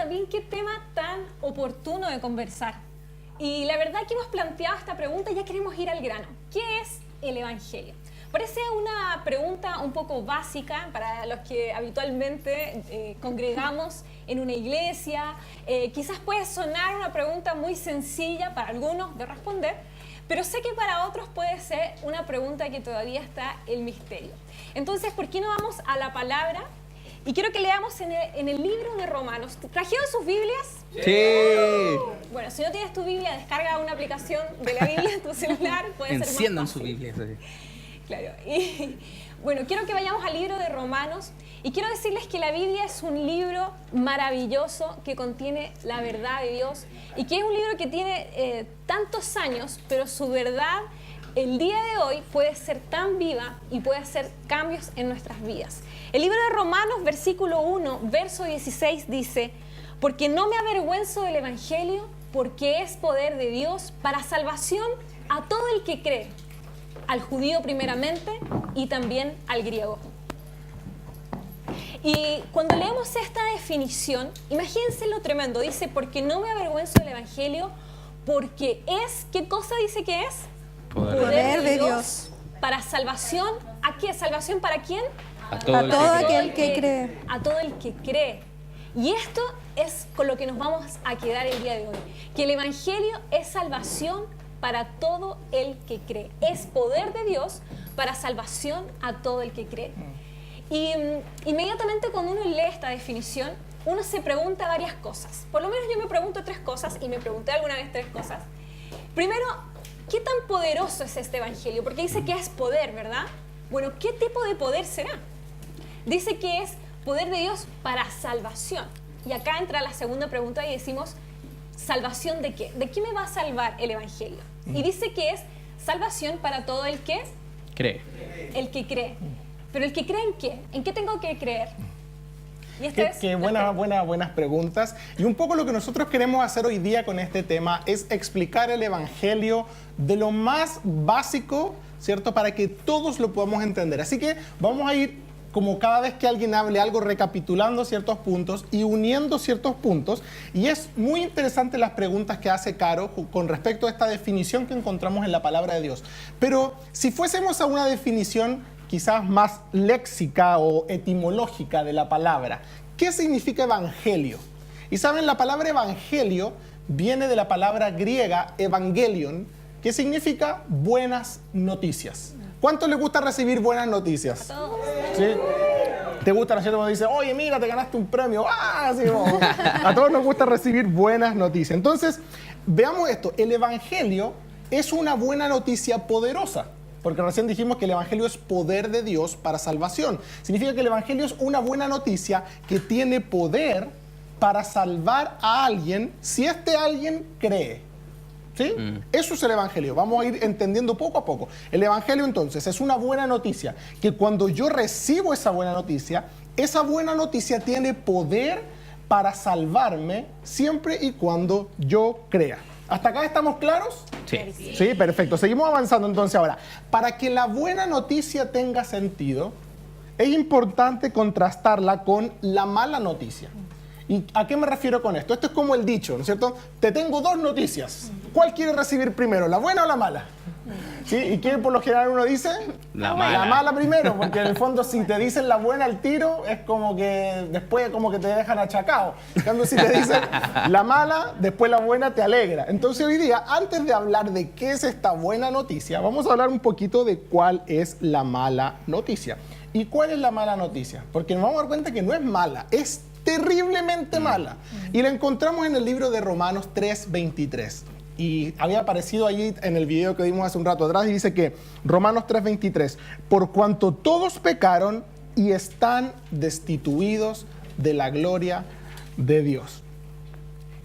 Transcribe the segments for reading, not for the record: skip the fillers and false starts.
también qué tema tan oportuno de conversar. Y la verdad que hemos planteado esta pregunta y ya queremos ir al grano. ¿Qué es el Evangelio? Parece una pregunta un poco básica para los que habitualmente congregamos en una iglesia. Quizás puede sonar una pregunta muy sencilla para algunos de responder, pero sé que para otros puede ser una pregunta que todavía está en misterio. Entonces, ¿por qué no vamos a la palabra? Y quiero que leamos en el libro de Romanos. ¿Trajeron sus Biblias? Sí. Bueno, si no tienes tu Biblia, descarga una aplicación de la Biblia en tu celular. Puede ser más Enciendan fácil. su Biblia. Sí. Claro. Y bueno, quiero que vayamos al libro de Romanos y quiero decirles que la Biblia es un libro maravilloso que contiene la verdad de Dios y que es un libro que tiene tantos años, pero su verdad el día de hoy puede ser tan viva y puede hacer cambios en nuestras vidas. El libro de Romanos, versículo 1, verso 16 dice: porque no me avergüenzo del Evangelio, porque es poder de Dios para salvación a todo el que cree, al judío primeramente y también al griego. Y cuando leemos esta definición, imagínense lo tremendo. Dice, porque no me avergüenzo del Evangelio, porque es, ¿qué cosa dice que es? Poder de Dios. Para salvación, ¿a qué? ¿Salvación para quién? A todo aquel que cree. A todo el que cree. Y esto es con lo que nos vamos a quedar el día de hoy. Que el Evangelio es salvación para todo el que cree. Es poder de Dios para salvación a todo el que cree. Y inmediatamente cuando uno lee esta definición, uno se pregunta varias cosas. Por lo menos yo me pregunto 3 cosas y me pregunté alguna vez 3 cosas. Primero, ¿qué tan poderoso es este Evangelio? Porque dice que es poder, ¿verdad? Bueno, ¿qué tipo de poder será? Dice que es poder de Dios para salvación. Y acá entra la segunda pregunta y decimos, ¿salvación de qué? ¿De qué me va a salvar el Evangelio? Y dice que es salvación para todo el que cree. El que cree. ¿Pero el que cree en qué? ¿En qué tengo que creer? Y Qué buenas preguntas. Y un poco lo que nosotros queremos hacer hoy día con este tema es explicar el Evangelio de lo más básico, ¿cierto? Para que todos lo podamos entender. Así que vamos a ir, como cada vez que alguien hable algo, recapitulando ciertos puntos y uniendo ciertos puntos. Y es muy interesante las preguntas que hace Caro con respecto a esta definición que encontramos en la palabra de Dios. Pero si fuésemos a una definición quizás más léxica o etimológica de la palabra, ¿qué significa evangelio? Y saben, la palabra evangelio viene de la palabra griega evangelion, que significa buenas noticias. ¿Cuánto les gusta recibir buenas noticias? A todos. ¿Sí? ¿Te gusta, no es cierto, cuando dice, oye, mira, te ganaste un premio? ¡Ah! Sí, no. A todos nos gusta recibir buenas noticias. Entonces, veamos esto. El evangelio es una buena noticia poderosa. Porque recién dijimos que el Evangelio es poder de Dios para salvación. Significa que el Evangelio es una buena noticia que tiene poder para salvar a alguien si este alguien cree. ¿Sí? Eso es el Evangelio. Vamos a ir entendiendo poco a poco. El Evangelio entonces es una buena noticia que cuando yo recibo esa buena noticia tiene poder para salvarme siempre y cuando yo crea. ¿Hasta acá estamos claros? Sí. Sí, perfecto. Seguimos avanzando entonces ahora. Para que la buena noticia tenga sentido, es importante contrastarla con la mala noticia. ¿Y a qué me refiero con esto? Esto es como el dicho, ¿no es cierto? Te tengo 2 noticias. ¿Cuál quieres recibir primero, la buena o la mala? ¿Sí? ¿Y qué por lo general uno dice? La mala. La mala primero, porque en el fondo si te dicen la buena al tiro, es como que después como que te dejan achacado. En cambio, si te dicen la mala, después la buena te alegra. Entonces hoy día, antes de hablar de qué es esta buena noticia, vamos a hablar un poquito de cuál es la mala noticia. ¿Y cuál es la mala noticia? Porque nos vamos a dar cuenta que no es mala, es terriblemente mala. Y la encontramos en el libro de Romanos 3:23. Y había aparecido allí en el video que vimos hace un rato atrás y dice que Romanos 3:23, por cuanto todos pecaron y están destituidos de la gloria de Dios.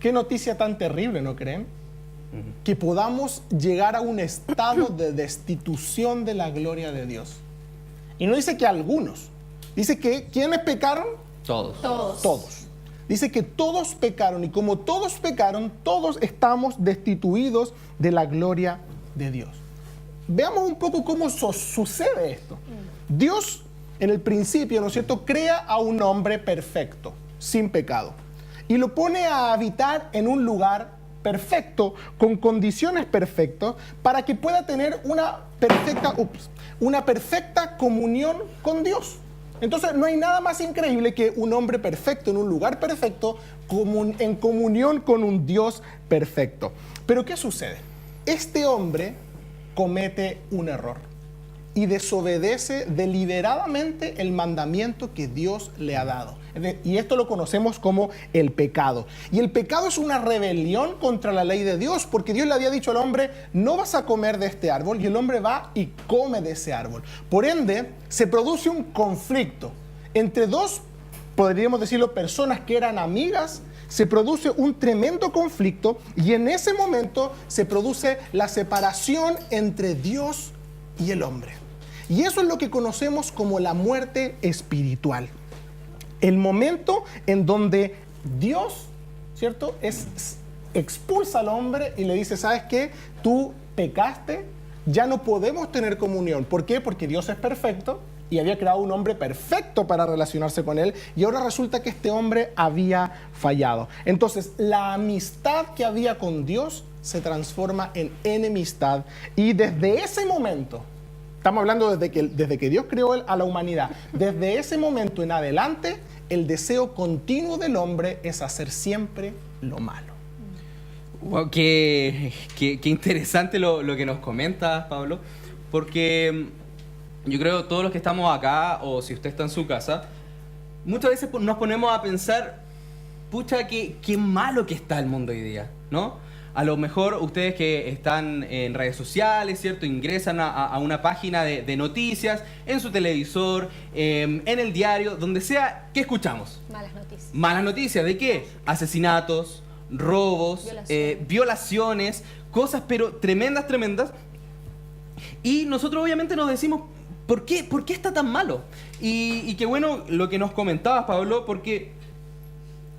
Qué noticia tan terrible, ¿no creen? Que podamos llegar a un estado de destitución de la gloria de Dios. Y no dice que algunos, dice que ¿quiénes pecaron? Todos. Todos. Dice que todos pecaron y como todos pecaron, todos estamos destituidos de la gloria de Dios. Veamos un poco cómo sucede esto. Dios, en el principio, ¿no es cierto?, crea a un hombre perfecto, sin pecado. y lo pone a habitar en un lugar perfecto, con condiciones perfectas, para que pueda tener una perfecta comunión con Dios. Entonces no hay nada más increíble que un hombre perfecto en un lugar perfecto, en comunión con un Dios perfecto. Pero ¿qué sucede? Este hombre comete un error y desobedece deliberadamente el mandamiento que Dios le ha dado. Y esto lo conocemos como el pecado. Y el pecado es una rebelión contra la ley de Dios, porque Dios le había dicho al hombre, no vas a comer de este árbol, y el hombre va y come de ese árbol. Por ende, se produce un conflicto entre dos, podríamos decirlo, personas que eran amigas. Se produce un tremendo conflicto y en ese momento se produce la separación entre Dios y el hombre. Y eso es lo que conocemos como la muerte espiritual. El momento en donde Dios, ¿cierto?, expulsa al hombre y le dice, ¿sabes qué? Tú pecaste, ya no podemos tener comunión. ¿Por qué? Porque Dios es perfecto y había creado un hombre perfecto para relacionarse con él, y ahora resulta que este hombre había fallado. Entonces, la amistad que había con Dios se transforma en enemistad, y desde ese momento, estamos hablando desde que Dios creó a la humanidad, desde ese momento en adelante, el deseo continuo del hombre es hacer siempre lo malo. Wow, qué interesante lo que nos comentas, Pablo, porque yo creo que todos los que estamos acá, o si usted está en su casa, muchas veces nos ponemos a pensar, pucha, qué malo que está el mundo hoy día, ¿no? A lo mejor ustedes que están en redes sociales, ¿cierto?, ingresan a una página de noticias, en su televisor, en el diario, donde sea, ¿qué escuchamos? Malas noticias. Malas noticias, ¿de qué? Asesinatos, robos, violaciones, cosas pero tremendas. Y nosotros obviamente nos decimos, ¿por qué está tan malo? Y qué bueno lo que nos comentabas, Pablo, porque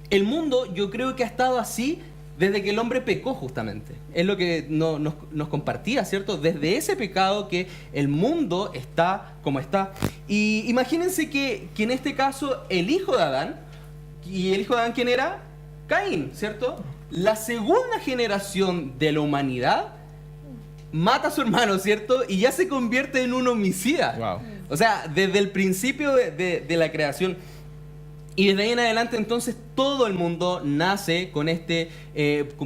el mundo yo creo que ha estado así desde que el hombre pecó, justamente. Es lo que nos compartía, ¿cierto? Desde ese pecado que el mundo está como está. Y imagínense que en este caso el hijo de Adán, ¿y el hijo de Adán quién era? Caín, ¿cierto? La segunda generación de la humanidad mata a su hermano, ¿cierto? Y ya se convierte en un homicida. Wow. O sea, desde el principio de la creación. Y desde ahí en adelante, entonces, todo el mundo nace con este,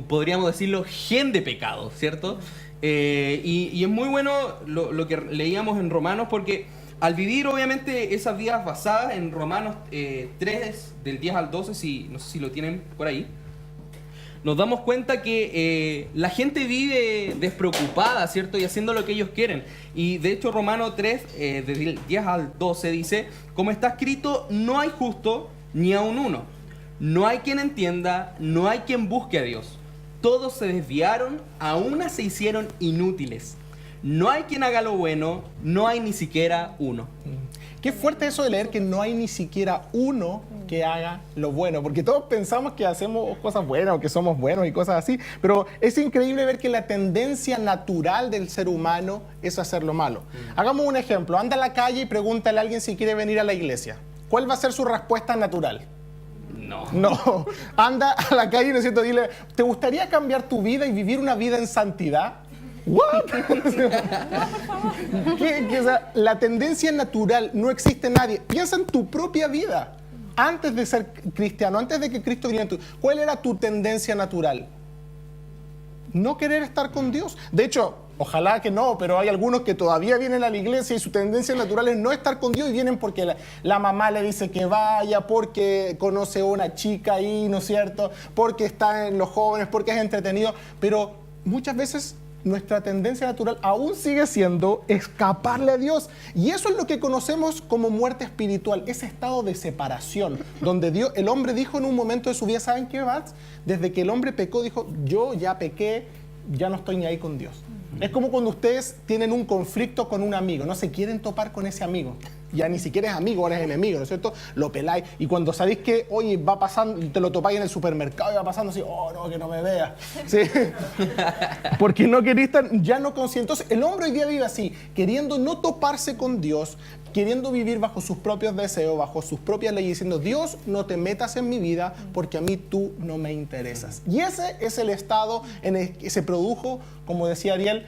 podríamos decirlo, gen de pecado, ¿cierto? Y es muy bueno lo que leíamos en Romanos, porque al vivir, obviamente, esas vidas basadas en Romanos 3, del 10 al 12, no sé si lo tienen por ahí, nos damos cuenta que la gente vive despreocupada, ¿cierto? Y haciendo lo que ellos quieren. Y de hecho, Romanos 3, del 10 al 12, dice, como está escrito, no hay justo ni aun uno. No hay quien entienda, no hay quien busque a Dios. Todos se desviaron, a una se hicieron inútiles. No hay quien haga lo bueno, no hay ni siquiera uno. Qué fuerte eso de leer que no hay ni siquiera uno que haga lo bueno, porque todos pensamos que hacemos cosas buenas o que somos buenos y cosas así, pero es increíble ver que la tendencia natural del ser humano es hacer lo malo. Hagamos un ejemplo, anda a la calle y pregúntale a alguien si quiere venir a la iglesia. ¿Cuál va a ser su respuesta natural? No. Anda a la calle, ¿no es cierto? Dile, ¿te gustaría cambiar tu vida y vivir una vida en santidad? ¿What? No, por favor. O sea, la tendencia natural, no existe nadie. Piensa en tu propia vida. Antes de ser cristiano, antes de que Cristo viniera, ¿cuál era tu tendencia natural? No querer estar con Dios. De hecho, ojalá que no, pero hay algunos que todavía vienen a la iglesia y su tendencia natural es no estar con Dios, y vienen porque la mamá le dice que vaya, porque conoce a una chica ahí, ¿no es cierto? Porque está en los jóvenes, porque es entretenido. Pero muchas veces nuestra tendencia natural aún sigue siendo escaparle a Dios. Y eso es lo que conocemos como muerte espiritual, ese estado de separación, donde el hombre dijo en un momento de su vida, ¿saben qué más? Desde que el hombre pecó, dijo, yo ya pequé, ya no estoy ni ahí con Dios. Es como cuando ustedes tienen un conflicto con un amigo, no se quieren topar con ese amigo. Ya ni siquiera es amigo, ahora es enemigo, ¿no es cierto? Lo peláis. Y cuando sabéis que, oye, va pasando, te lo topáis en el supermercado y va pasando así, oh, no, que no me vea. ¿Sí? Porque no queréis estar, ya no consciente. Entonces, el hombre hoy día vive así, queriendo no toparse con Dios, queriendo vivir bajo sus propios deseos, bajo sus propias leyes, diciendo, Dios, no te metas en mi vida porque a mí tú no me interesas. Y ese es el estado en el que se produjo, como decía Ariel,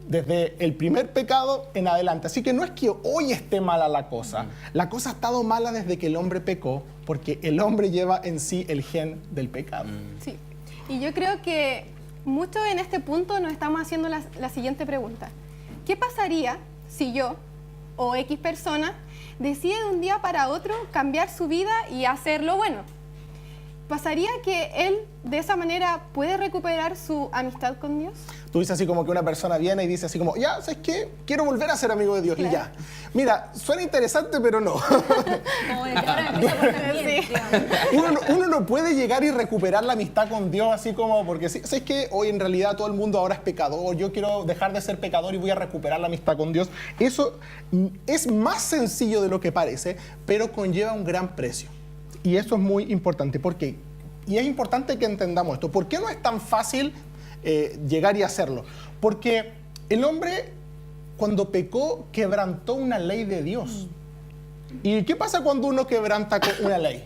desde el primer pecado en adelante. Así que no es que hoy esté mala la cosa ha estado mala desde que el hombre pecó, porque el hombre lleva en sí el gen del pecado. Sí. Y yo creo que mucho en este punto nos estamos haciendo la siguiente pregunta. ¿Qué pasaría si yo o X persona decide de un día para otro cambiar su vida y hacer lo bueno? ¿Pasaría que él de esa manera puede recuperar su amistad con Dios? Tú dices así como que una persona viene y dice así como, ya, ¿sabes qué? Quiero volver a ser amigo de Dios, Claro. y ya. Mira, suena interesante, pero no. Como de que ahora empieza por también, Sí. digamos. Uno no puede llegar y recuperar la amistad con Dios así como, porque ¿sabes qué? Hoy en realidad todo el mundo ahora es pecador, yo quiero dejar de ser pecador y voy a recuperar la amistad con Dios. Eso es más sencillo de lo que parece, pero conlleva un gran precio. Y eso es muy importante. ¿Por qué? Y es importante que entendamos esto. ¿Por qué no es tan fácil llegar y hacerlo? Porque el hombre, cuando pecó, quebrantó una ley de Dios. ¿Y qué pasa cuando uno quebranta una ley?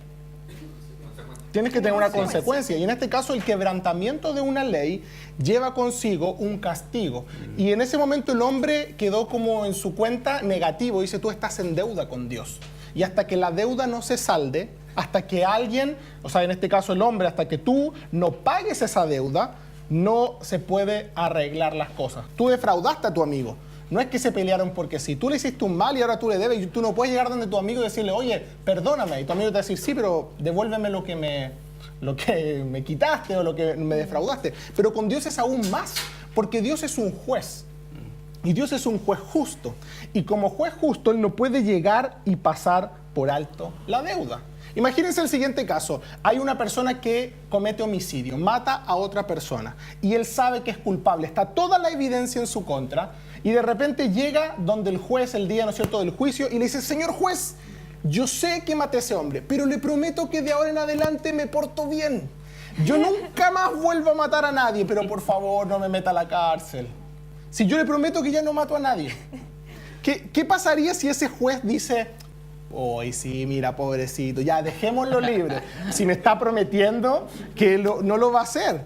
Tienes que tener una consecuencia. Y en este caso, el quebrantamiento de una ley lleva consigo un castigo. Y en ese momento el hombre quedó como en su cuenta negativo. Dice, tú estás en deuda con Dios. Y hasta que la deuda no se salde, hasta que alguien, o sea, en este caso el hombre, hasta que tú no pagues esa deuda, no se puede arreglar las cosas. Tú defraudaste a tu amigo. No es que se pelearon porque sí. Tú le hiciste un mal y ahora tú le debes. Y tú no puedes llegar donde tu amigo y decirle, oye, perdóname. Y tu amigo te va a decir, sí, pero devuélveme lo que me quitaste o lo que me defraudaste. Pero con Dios es aún más, porque Dios es un juez. Y Dios es un juez justo. Y como juez justo, Él no puede llegar y pasar por alto la deuda. Imagínense el siguiente caso. Hay una persona que comete homicidio, mata a otra persona y él sabe que es culpable. Está toda la evidencia en su contra y de repente llega donde el juez el día, ¿no es cierto?, del juicio y le dice, señor juez, yo sé que maté a ese hombre, pero le prometo que de ahora en adelante me porto bien. Yo nunca más vuelvo a matar a nadie, pero por favor no me meta a la cárcel. Si yo le prometo que ya no mato a nadie. ¿Qué pasaría si ese juez dice, hoy sí, mira, pobrecito, ya dejémoslo libre? Si me está prometiendo que no lo va a hacer.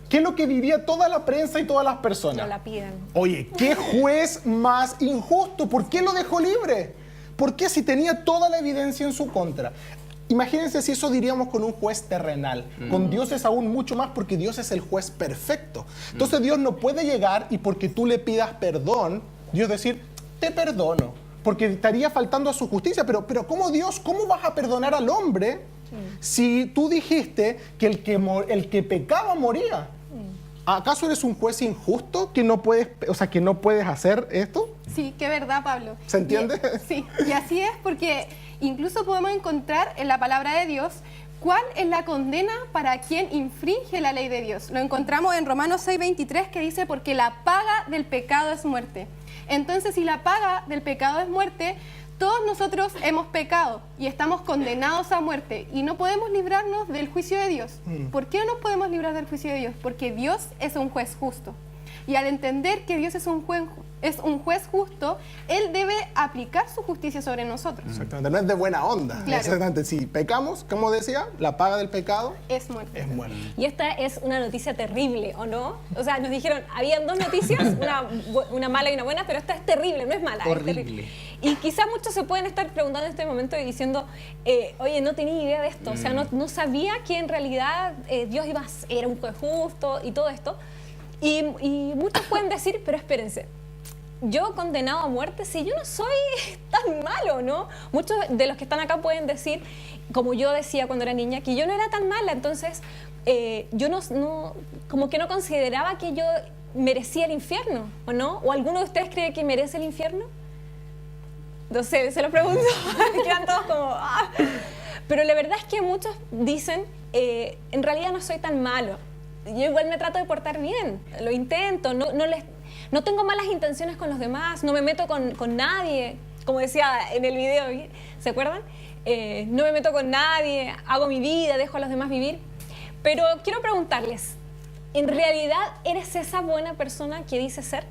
¿Qué es lo que diría toda la prensa y todas las personas? No la piden. Oye, ¿qué juez más injusto? ¿Por qué lo dejó libre? ¿Por qué si tenía toda la evidencia en su contra? Imagínense si eso diríamos con un juez terrenal. Con Dios es aún mucho más porque Dios es el juez perfecto. Entonces Dios no puede llegar y porque tú le pidas perdón, Dios decir, te perdono, porque estaría faltando a su justicia. Pero ¿cómo Dios, cómo vas a perdonar al hombre si tú dijiste que el que pecaba moría? ¿Acaso eres un juez injusto que no puedes hacer esto? Sí, qué verdad, Pablo. ¿Se entiende? Sí, y así es porque incluso podemos encontrar en la palabra de Dios cuál es la condena para quien infringe la ley de Dios. Lo encontramos en Romanos 6:23 que dice, porque la paga del pecado es muerte. Entonces, si la paga del pecado es muerte, todos nosotros hemos pecado y estamos condenados a muerte y no podemos librarnos del juicio de Dios. ¿Por qué no nos podemos librar del juicio de Dios? Porque Dios es un juez justo. Y al entender que Dios es un juez justo, Él debe aplicar su justicia sobre nosotros. Exactamente, no es de buena onda. Claro. Exactamente, si pecamos, como decía, la paga del pecado Es muerte. es muerte. Y esta es una noticia terrible, ¿o no? O sea, nos dijeron, habían dos noticias, una mala y una buena, pero esta es terrible, no es mala. Horrible. Es terrible. Y quizás muchos se pueden estar preguntando en este momento y diciendo, oye, no tenía idea de esto, o sea, no sabía que en realidad Dios era un juez justo y todo esto. Y muchos pueden decir, pero espérense, yo condenado a muerte, si yo no soy tan malo, ¿no? Muchos de los que están acá pueden decir, como yo decía cuando era niña, que yo no era tan mala, entonces yo como que no consideraba que yo merecía el infierno, ¿o no? ¿O alguno de ustedes cree que merece el infierno? No sé, se lo pregunto, quedan todos como... ¡ah! Pero la verdad es que muchos dicen, en realidad no soy tan malo, yo igual me trato de portar bien, lo intento, no tengo malas intenciones con los demás, no me meto con nadie, como decía en el video, ¿se acuerdan? No me meto con nadie, hago mi vida, dejo a los demás vivir. Pero quiero preguntarles, ¿en realidad eres esa buena persona que dices ser?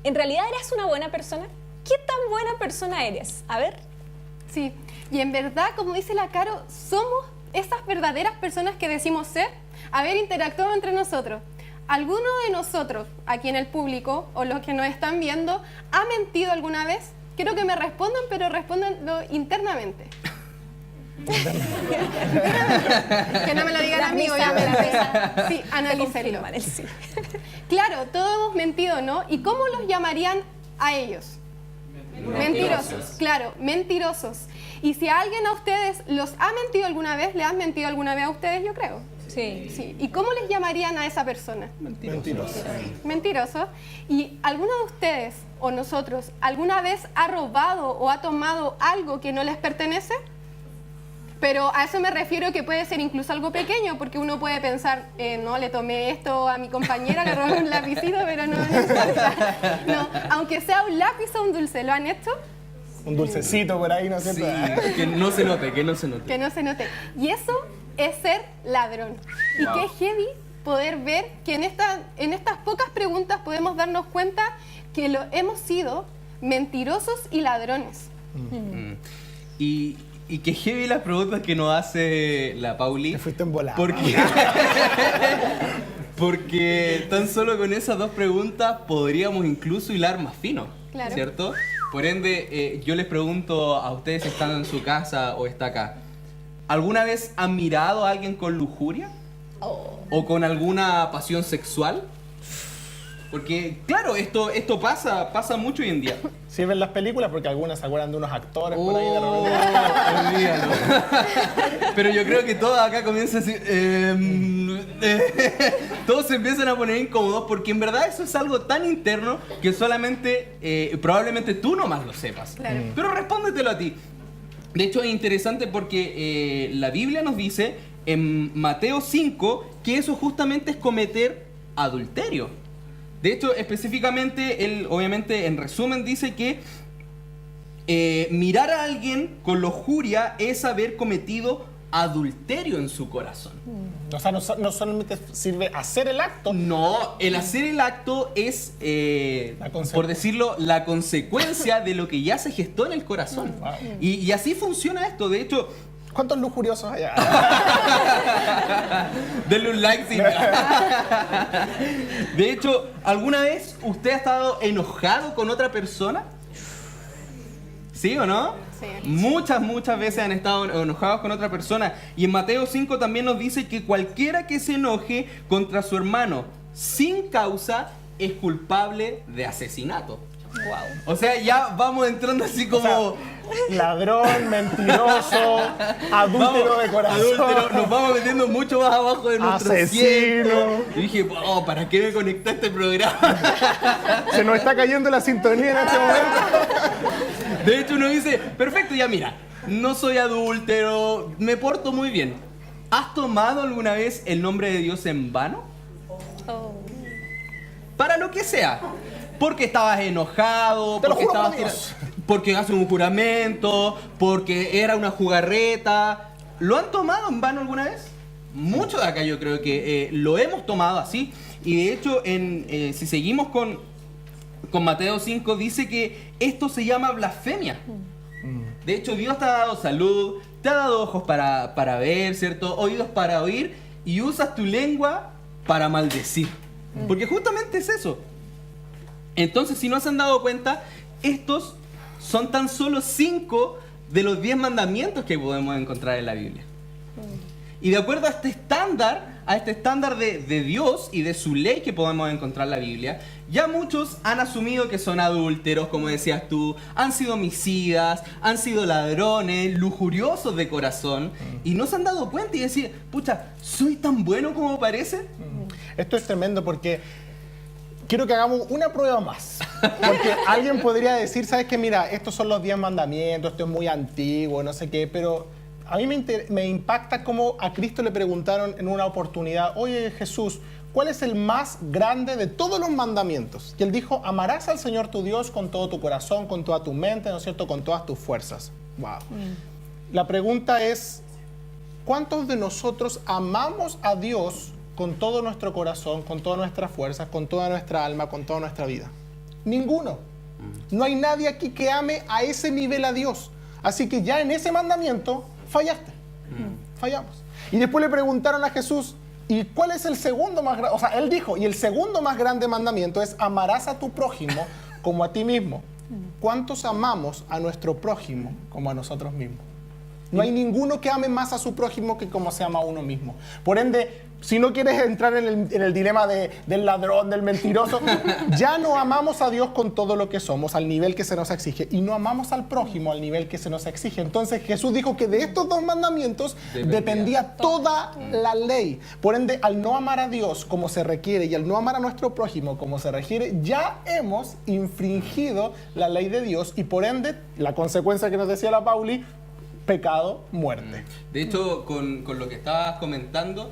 ¿En realidad eres una buena persona? ¿qué tan buena persona eres? A ver. Sí, y en verdad, como dice la Caro, somos esas verdaderas personas que decimos ser. A ver, interactuamos entre nosotros. ¿Alguno de nosotros, aquí en el público, o los que nos están viendo, ha mentido alguna vez? Quiero que me respondan, pero respóndanlo internamente. Que no me lo digan a mí, obviamente. Sí, analícenlo. Confirman el sí. Claro, todos hemos mentido, ¿no? ¿Y cómo los llamarían a ellos? Mentirosos, claro, mentirosos. Y si a alguien a ustedes los ha mentido alguna vez, ¿le han mentido alguna vez a ustedes? Yo creo. Sí. Sí. ¿Y cómo les llamarían a esa persona? Mentiroso. Mentiroso. ¿Y alguno de ustedes o nosotros alguna vez ha robado o ha tomado algo que no les pertenece? Pero a eso me refiero, que puede ser incluso algo pequeño, porque uno puede pensar, no, le tomé esto a mi compañera, le robé un lapicito, pero no importa. No, aunque sea un lápiz o un dulce, ¿lo han hecho? Un dulcecito por ahí, ¿no es Sí, cierto? que no se note, que no se note. Que no se note. Y eso es ser ladrón. Y Wow. qué heavy poder ver que en estas pocas preguntas podemos darnos cuenta que lo hemos sido mentirosos y ladrones. Y que heavy las preguntas que nos hace la Pauli. Te fuiste en volada. Porque tan solo con esas dos preguntas podríamos incluso hilar más fino, Claro. ¿cierto? Por ende, yo les pregunto a ustedes si están en su casa o está acá. ¿Alguna vez han mirado a alguien con lujuria? ¿O con alguna pasión sexual? Porque, claro, esto pasa mucho hoy en día. Sí ven las películas porque algunas se acuerdan de unos actores por ahí de Oh, repente. olvídalo. Pero yo creo que todo acá comienza así. Todos se empiezan a poner incómodos porque en verdad eso es algo tan interno que solamente, probablemente tú nomás lo sepas. Claro. Pero respóndetelo a ti. De hecho es interesante porque la Biblia nos dice en Mateo 5 que eso justamente es cometer adulterio. De hecho, específicamente, él obviamente en resumen dice que mirar a alguien con lujuria es haber cometido adulterio en su corazón. O sea, no solamente sirve hacer el acto, No, el hacer el acto es, La consecuencia. por decirlo, la consecuencia de lo que ya se gestó en el corazón. Wow. Y así funciona esto. De hecho, ¿cuántos lujuriosos hay? denle un like si... De hecho, ¿alguna vez usted ha estado enojado con otra persona? ¿Sí o no? Sí. Muchas veces han estado enojados con otra persona. Y en Mateo 5 también nos dice que cualquiera que se enoje contra su hermano sin causa es culpable de asesinato. Wow. O sea, ya vamos entrando así como... O sea, ladrón, mentiroso, adúltero de corazón. Adúltero, nos vamos metiendo mucho más abajo de nuestro Asesino. asiento. Y dije, oh, ¿para qué me conecté a este programa? Se nos está cayendo la sintonía en este momento. De hecho, uno dice, perfecto, ya mira, no soy adúltero, me porto muy bien. ¿Has tomado alguna vez el nombre de Dios en vano? Oh. Para lo que sea. Porque estabas enojado, Te lo porque juro por estabas Dios. porque haces un juramento, porque era una jugarreta. ¿Lo han tomado en vano alguna vez? Muchos de acá yo creo que lo hemos tomado así. Y de hecho, si seguimos con Mateo 5, dice que esto se llama blasfemia. De hecho, Dios te ha dado salud, te ha dado ojos para ver, ¿cierto? Oídos para oír, y usas tu lengua para maldecir. Porque justamente es eso. Entonces, si no se han dado cuenta, estos son tan solo 5 de los 10 mandamientos que podemos encontrar en la Biblia. Y de acuerdo a este estándar de Dios y de su ley que podemos encontrar en la Biblia, ya muchos han asumido que son adúlteros, como decías tú, han sido homicidas, han sido ladrones, lujuriosos de corazón, y no se han dado cuenta y decir, pucha, ¿soy tan bueno como parece? Esto es tremendo porque quiero que hagamos una prueba más. Porque alguien podría decir, ¿sabes qué? Mira, estos son los 10 mandamientos, esto es muy antiguo, no sé qué, pero a mí me impacta cómo a Cristo le preguntaron en una oportunidad, oye Jesús, ¿cuál es el más grande de todos los mandamientos? Y él dijo, amarás al Señor tu Dios con todo tu corazón, con toda tu mente, ¿no es cierto?, con todas tus fuerzas. Wow. La pregunta es, ¿cuántos de nosotros amamos a Dios con todo nuestro corazón, con todas nuestras fuerzas, con toda nuestra alma, con toda nuestra vida? Ninguno. No hay nadie aquí que ame a ese nivel a Dios. Así que ya en ese mandamiento fallaste. Fallamos. Y después le preguntaron a Jesús, ¿y cuál es el segundo más grande? O sea, él dijo, y el segundo más grande mandamiento es amarás a tu prójimo como a ti mismo. ¿Cuántos amamos a nuestro prójimo como a nosotros mismos? No hay ninguno que ame más a su prójimo que como se ama a uno mismo. Por ende, si no quieres entrar en el dilema del ladrón, del mentiroso, ya no amamos a Dios con todo lo que somos, al nivel que se nos exige, y no amamos al prójimo al nivel que se nos exige. Entonces Jesús dijo que de estos dos mandamientos dependía toda la ley. Por ende, al no amar a Dios como se requiere y al no amar a nuestro prójimo como se requiere, ya hemos infringido la ley de Dios y por ende, la consecuencia que nos decía la Pauli, pecado, muerte. De hecho, con lo que estabas comentando,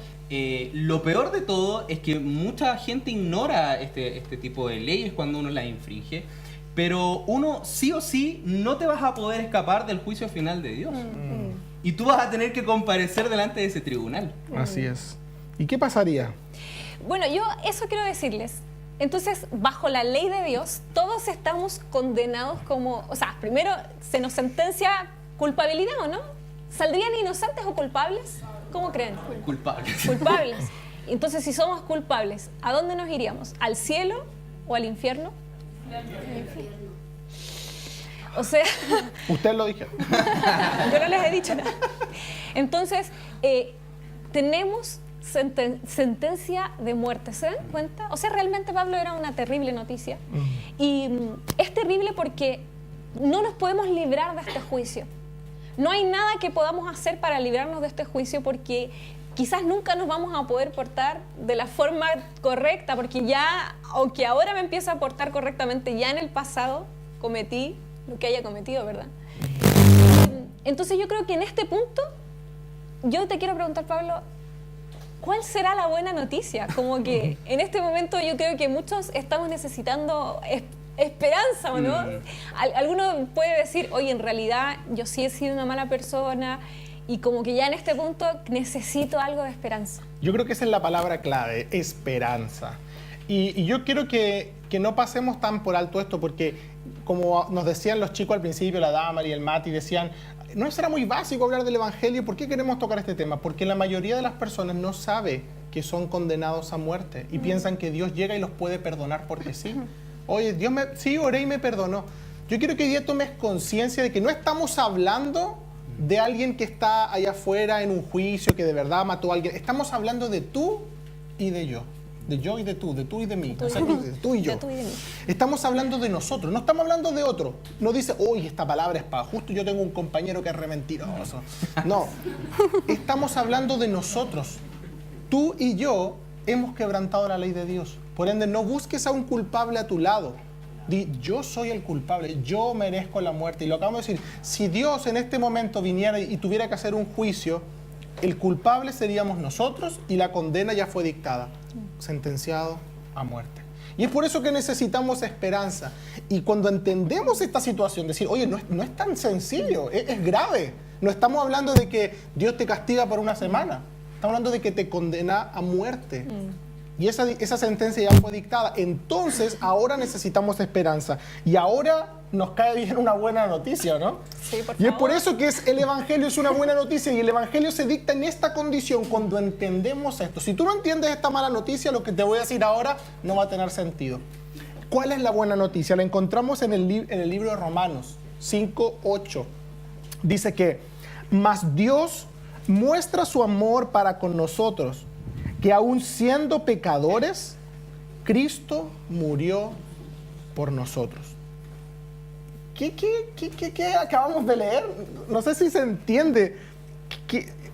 lo peor de todo es que mucha gente ignora este tipo de leyes cuando uno las infringe, pero uno sí o sí no te vas a poder escapar del juicio final de Dios. Y tú vas a tener que comparecer delante de ese tribunal. Así es. ¿Y qué pasaría? Bueno, yo eso quiero decirles. Entonces, bajo la ley de Dios, todos estamos condenados como... O sea, primero se nos sentencia culpabilidad, ¿o no? ¿Saldrían inocentes o culpables? ¿Cómo creen? Culpables. Culpables. Entonces, si somos culpables, ¿a dónde nos iríamos? ¿Al cielo o al infierno? Al infierno. O sea... Usted lo dijo. Yo no les he dicho nada. Entonces, tenemos sentencia de muerte. ¿Se dan cuenta? O sea, realmente, Pablo, era una terrible noticia. Y es terrible porque no nos podemos librar de este juicio. No hay nada que podamos hacer para librarnos de este juicio porque quizás nunca nos vamos a poder portar de la forma correcta, porque ya, aunque ahora me empiezo a portar correctamente, ya en el pasado cometí lo que haya cometido, ¿verdad? Entonces yo creo que en este punto, yo te quiero preguntar, Pablo, ¿cuál será la buena noticia? Como que en este momento yo creo que muchos estamos necesitando esperanza, ¿o no? Alguno puede decir, oye, en realidad yo sí he sido una mala persona y como que ya en este punto necesito algo de esperanza. Yo creo que esa es la palabra clave, esperanza. Y yo quiero que no pasemos tan por alto esto porque, como nos decían los chicos al principio, la Dama y el Mati, decían, no será muy básico hablar del Evangelio, ¿por qué queremos tocar este tema? Porque la mayoría de las personas no sabe que son condenados a muerte y piensan que Dios llega y los puede perdonar porque sí. Oye, sí, oré y me perdonó. Yo quiero que hoy día tomes conciencia de que no estamos hablando de alguien que está allá afuera en un juicio, que de verdad mató a alguien. Estamos hablando de tú y de yo. De yo y de tú y de mí. O sea, de tú y yo. De tú y de mí. Estamos hablando de nosotros, no estamos hablando de otro. No dice, uy, esta palabra es para justo yo tengo un compañero que es re mentiroso. No, estamos hablando de nosotros. Tú y yo hemos quebrantado la ley de Dios. Por ende, no busques a un culpable a tu lado. Di, yo soy el culpable, yo merezco la muerte. Y lo acabamos de decir, si Dios en este momento viniera y tuviera que hacer un juicio, el culpable seríamos nosotros y la condena ya fue dictada, sentenciado a muerte. Y es por eso que necesitamos esperanza. Y cuando entendemos esta situación, decir, oye, no es tan sencillo, es grave. No estamos hablando de que Dios te castiga por una semana, estamos hablando de que te condena a muerte. Y esa sentencia ya fue dictada. Entonces, ahora necesitamos esperanza. Y ahora nos cae bien una buena noticia, ¿no? Sí, por favor. Y es por eso que el Evangelio es una buena noticia. Y el Evangelio se dicta en esta condición cuando entendemos esto. Si tú no entiendes esta mala noticia, lo que te voy a decir ahora no va a tener sentido. ¿Cuál es la buena noticia? La encontramos en el libro de Romanos 5:8. Dice que, mas Dios muestra su amor para con nosotros, que aún siendo pecadores, Cristo murió por nosotros. ¿Qué acabamos de leer? No sé si se entiende.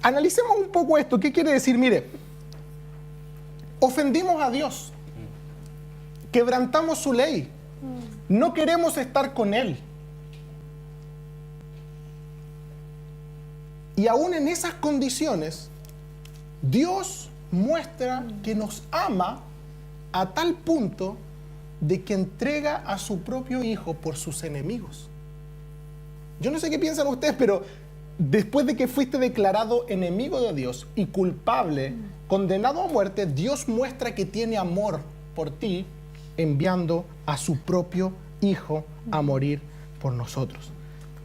Analicemos un poco esto. ¿Qué quiere decir? Mire, ofendimos a Dios, quebrantamos su ley, no queremos estar con Él. Y aún en esas condiciones, Dios muestra que nos ama a tal punto de que entrega a su propio Hijo por sus enemigos. Yo no sé qué piensan ustedes, pero después de que fuiste declarado enemigo de Dios y culpable, condenado a muerte, Dios muestra que tiene amor por ti enviando a su propio Hijo a morir por nosotros.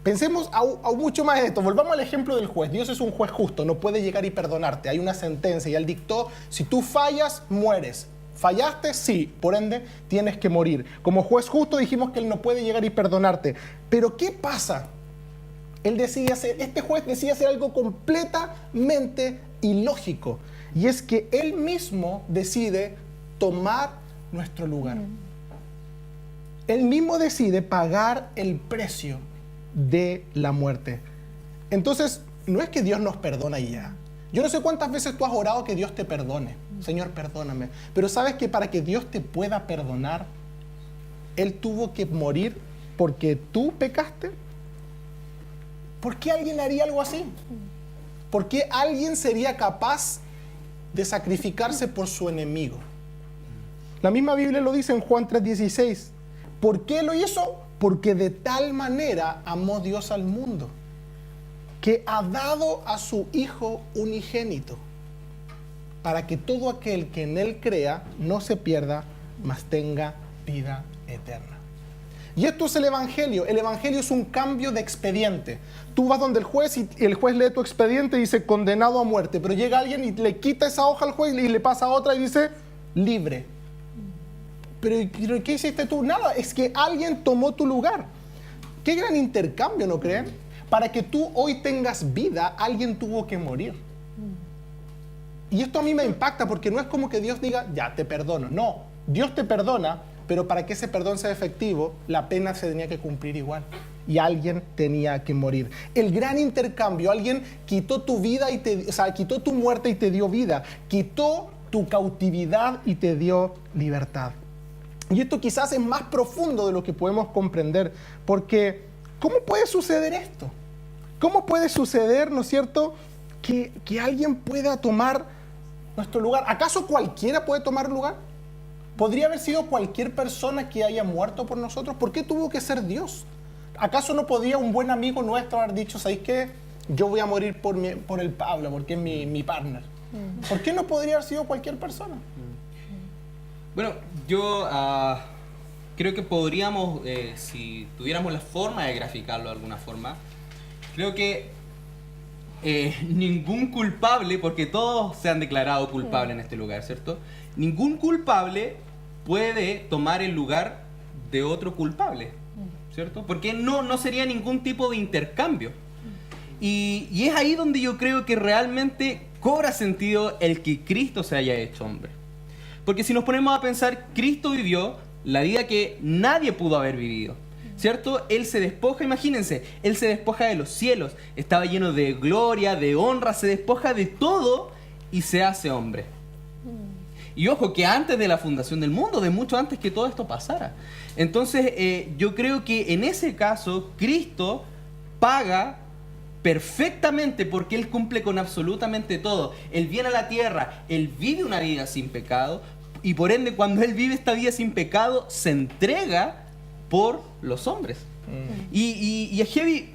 Pensemos aún mucho más en esto. Volvamos al ejemplo del juez. Dios es un juez justo, no puede llegar y perdonarte. Hay una sentencia y Él dictó, si tú fallas, mueres. ¿Fallaste? Sí. Por ende, tienes que morir. Como juez justo dijimos que Él no puede llegar y perdonarte. Pero ¿qué pasa? Este juez decide hacer algo completamente ilógico. Y es que Él mismo decide tomar nuestro lugar. Él mismo decide pagar el precio de la muerte. Entonces, no es que Dios nos perdona y ya. Yo no sé cuántas veces tú has orado que Dios te perdone. Señor, perdóname. Pero sabes que para que Dios te pueda perdonar, Él tuvo que morir porque tú pecaste. ¿Por qué alguien haría algo así? ¿Por qué alguien sería capaz de sacrificarse por su enemigo? La misma Biblia lo dice en Juan 3:16. ¿Por qué lo hizo? Porque de tal manera amó Dios al mundo, que ha dado a su Hijo unigénito, para que todo aquel que en Él crea no se pierda, mas tenga vida eterna. Y esto es el Evangelio. El Evangelio es un cambio de expediente. Tú vas donde el juez y el juez lee tu expediente y dice condenado a muerte, pero llega alguien y le quita esa hoja al juez y le pasa a otra y dice libre. Pero ¿qué hiciste tú? Nada, es que alguien tomó tu lugar. Qué gran intercambio, ¿no creen? Para que tú hoy tengas vida, alguien tuvo que morir. Y esto a mí me impacta porque no es como que Dios diga, ya, te perdono. No, Dios te perdona, pero para que ese perdón sea efectivo, la pena se tenía que cumplir igual. Y alguien tenía que morir. El gran intercambio, alguien quitó tu vida quitó tu muerte y te dio vida. Quitó tu cautividad y te dio libertad. Y esto quizás es más profundo de lo que podemos comprender, porque ¿cómo puede suceder esto? ¿Cómo puede suceder, ¿no es cierto?, que alguien pueda tomar nuestro lugar. ¿Acaso cualquiera puede tomar lugar? ¿Podría haber sido cualquier persona que haya muerto por nosotros? ¿Por qué tuvo que ser Dios? ¿Acaso no podía un buen amigo nuestro haber dicho, ¿sabéis qué? Yo voy a morir por el Pablo, porque es mi partner. ¿Por qué no podría haber sido cualquier persona? Bueno, yo creo que podríamos, si tuviéramos la forma de graficarlo de alguna forma, creo que ningún culpable, porque todos se han declarado culpables en este lugar, ¿cierto? Ningún culpable puede tomar el lugar de otro culpable, ¿cierto? Porque no sería ningún tipo de intercambio. Y es ahí donde yo creo que realmente cobra sentido el que Cristo se haya hecho hombre. Porque si nos ponemos a pensar, Cristo vivió la vida que nadie pudo haber vivido, ¿cierto? Él se despoja, imagínense, Él se despoja de los cielos, estaba lleno de gloria, de honra, se despoja de todo y se hace hombre. Y ojo, que antes de la fundación del mundo, de mucho antes que todo esto pasara. Entonces, yo creo que en ese caso, Cristo paga perfectamente porque Él cumple con absolutamente todo. Él viene a la tierra, Él vive una vida sin pecado y por ende cuando Él vive esta vida sin pecado se entrega por los hombres. Y es heavy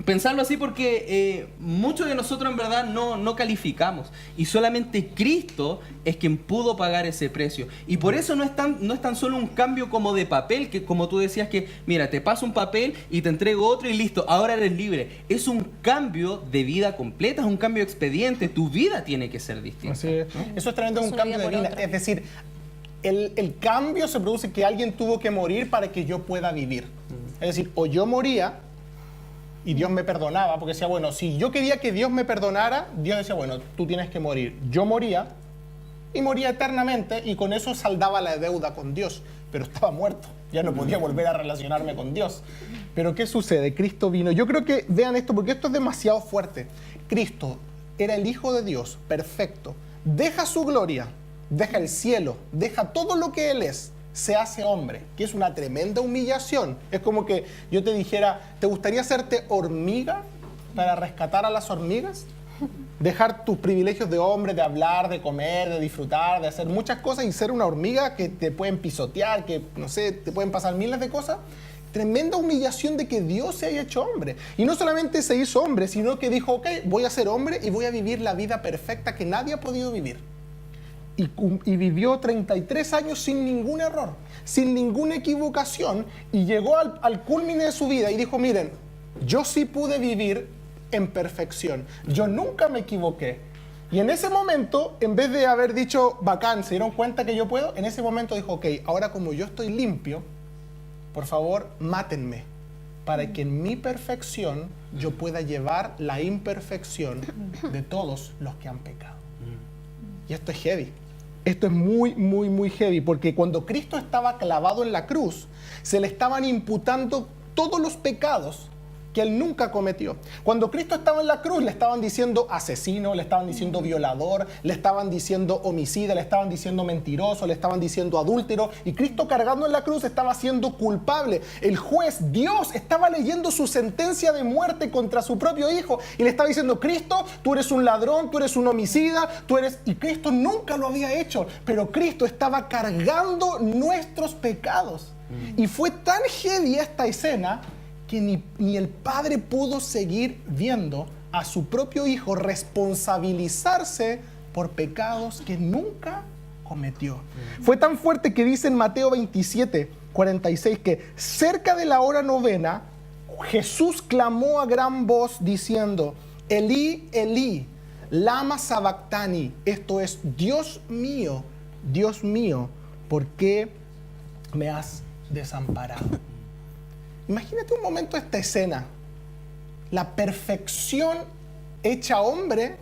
pensarlo así porque muchos de nosotros en verdad no calificamos y solamente Cristo es quien pudo pagar ese precio. Y por eso no es tan solo un cambio como de papel, que como tú decías que, mira, te paso un papel y te entrego otro y listo, ahora eres libre. Es un cambio de vida completa, es un cambio de expediente, tu vida tiene que ser distinta. Así es. Eso es tremendo, un cambio de vida. Es decir, el cambio se produce que alguien tuvo que morir para que yo pueda vivir. Es decir, o yo moría y Dios me perdonaba, porque decía, bueno, si yo quería que Dios me perdonara, Dios decía, bueno, tú tienes que morir. Yo moría y moría eternamente y con eso saldaba la deuda con Dios, pero estaba muerto, ya no podía volver a relacionarme con Dios. Pero ¿qué sucede? Cristo vino. Yo creo que vean esto porque esto es demasiado fuerte. Cristo era el Hijo de Dios, perfecto. Deja su gloria, deja el cielo, deja todo lo que Él es. Se hace hombre, que es una tremenda humillación. Es como que yo te dijera, ¿te gustaría hacerte hormiga para rescatar a las hormigas? Dejar tus privilegios de hombre, de hablar, de comer, de disfrutar, de hacer muchas cosas y ser una hormiga que te pueden pisotear, que no sé, te pueden pasar miles de cosas. Tremenda humillación de que Dios se haya hecho hombre. Y no solamente se hizo hombre, sino que dijo, ok, voy a ser hombre y voy a vivir la vida perfecta que nadie ha podido vivir. y vivió 33 años sin ningún error, sin ninguna equivocación, y llegó al culmine de su vida y dijo, miren, yo sí pude vivir en perfección, yo nunca me equivoqué. Y en ese momento, en vez de haber dicho, bacán, ¿se dieron cuenta que yo puedo? En ese momento dijo, ok, ahora como yo estoy limpio, por favor, mátenme, para que en mi perfección yo pueda llevar la imperfección de todos los que han pecado. Y esto es heavy. Esto es muy, muy, muy heavy, porque cuando Cristo estaba clavado en la cruz, se le estaban imputando todos los pecados que él nunca cometió. Cuando Cristo estaba en la cruz, le estaban diciendo asesino, le estaban diciendo violador, le estaban diciendo homicida, le estaban diciendo mentiroso, le estaban diciendo adúltero, y Cristo cargando en la cruz estaba siendo culpable. El juez, Dios, estaba leyendo su sentencia de muerte contra su propio hijo y le estaba diciendo, Cristo, tú eres un ladrón, tú eres un homicida, tú eres... Y Cristo nunca lo había hecho, pero Cristo estaba cargando nuestros pecados. Y fue tan heavy esta escena que ni el padre pudo seguir viendo a su propio hijo responsabilizarse por pecados que nunca cometió. Fue tan fuerte que dice en Mateo 27, 46, que cerca de la hora novena, Jesús clamó a gran voz diciendo, Elí, Elí, lama sabactani, esto es, Dios mío, ¿por qué me has desamparado? Imagínate un momento esta escena, la perfección hecha hombre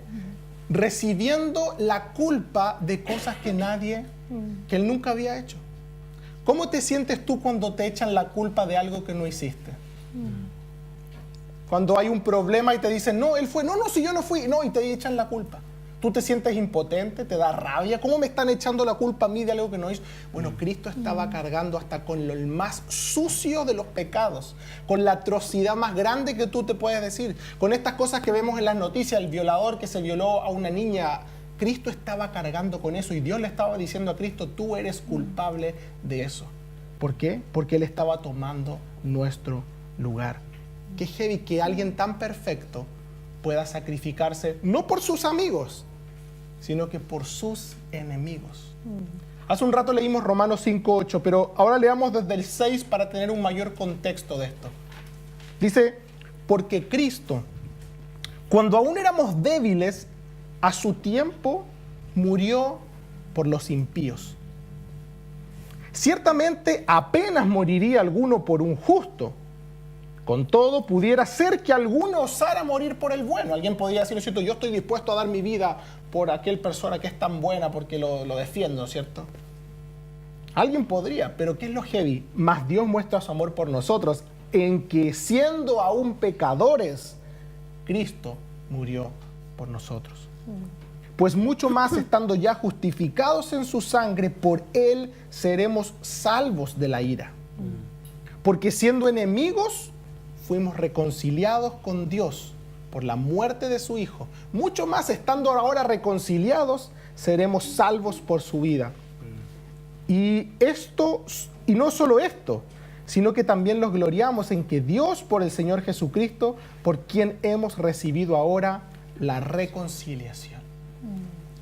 recibiendo la culpa de cosas que él nunca había hecho. ¿Cómo te sientes tú cuando te echan la culpa de algo que no hiciste? Cuando hay un problema y te dicen, no, él fue, no, si yo no fui, no, y te echan la culpa. ¿Tú te sientes impotente? ¿Te da rabia? ¿Cómo me están echando la culpa a mí de algo que no hice? Bueno, Cristo estaba cargando hasta con lo más sucio de los pecados, con la atrocidad más grande que tú te puedes decir, con estas cosas que vemos en las noticias, el violador que se violó a una niña. Cristo estaba cargando con eso y Dios le estaba diciendo a Cristo, tú eres culpable de eso. ¿Por qué? Porque Él estaba tomando nuestro lugar. Qué heavy que alguien tan perfecto pueda sacrificarse, no por sus amigos, sino que por sus enemigos. Hace un rato leímos Romanos 5:8, pero ahora leamos desde el 6 para tener un mayor contexto de esto. Dice, porque Cristo, cuando aún éramos débiles, a su tiempo murió por los impíos. Ciertamente apenas moriría alguno por un justo. Con todo, pudiera ser que alguno osara morir por el bueno. Alguien podría decir, ¿cierto? Yo estoy dispuesto a dar mi vida por aquel persona que es tan buena porque lo defiendo, ¿cierto? Alguien podría, pero ¿qué es lo heavy? Mas Dios muestra su amor por nosotros en que siendo aún pecadores, Cristo murió por nosotros. Pues mucho más estando ya justificados en su sangre, por Él seremos salvos de la ira. Porque siendo enemigos, fuimos reconciliados con Dios por la muerte de su Hijo. Mucho más estando ahora reconciliados, seremos salvos por su vida. Y no solo esto, sino que también nos gloriamos en que Dios, por el Señor Jesucristo, por quien hemos recibido ahora la reconciliación.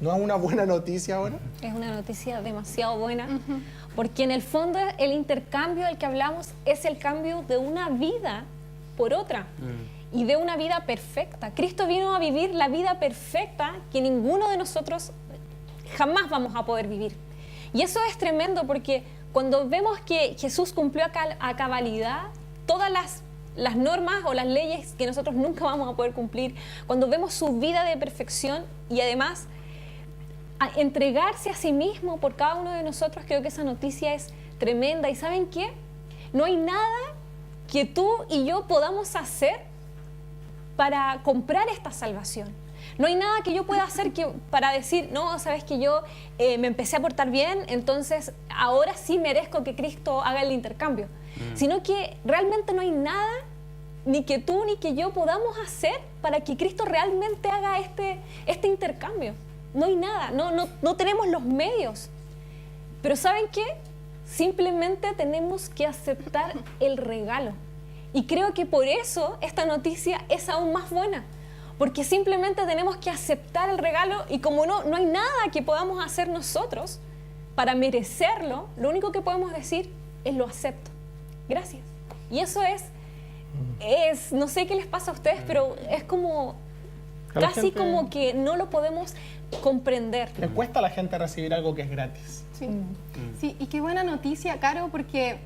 ¿No es una buena noticia ahora? Es una noticia demasiado buena, porque en el fondo el intercambio del que hablamos es el cambio de una vida por otra y de una vida perfecta. Cristo vino a vivir la vida perfecta que ninguno de nosotros jamás vamos a poder vivir. Y eso es tremendo porque cuando vemos que Jesús cumplió a cabalidad todas las normas o las leyes que nosotros nunca vamos a poder cumplir, cuando vemos su vida de perfección y además a entregarse a sí mismo por cada uno de nosotros, creo que esa noticia es tremenda. ¿Y saben qué? No hay nada que tú y yo podamos hacer para comprar esta salvación. No hay nada que yo pueda hacer para decir, no, sabes que yo me empecé a portar bien, entonces ahora sí merezco que Cristo haga el intercambio. Sino que realmente no hay nada, ni que tú ni que yo podamos hacer para que Cristo realmente haga este intercambio. No hay nada, no tenemos los medios. Pero ¿saben qué? Simplemente tenemos que aceptar el regalo. Y creo que por eso esta noticia es aún más buena. porque simplemente tenemos que aceptar el regalo y como no hay nada que podamos hacer nosotros para merecerlo, lo único que podemos decir es lo acepto. Gracias. Y eso es, no sé qué les pasa a ustedes, pero es como, A la casi gente- como que no lo podemos comprender. Le cuesta a la gente recibir algo que es gratis. Sí. Sí, y qué buena noticia, Caro, porque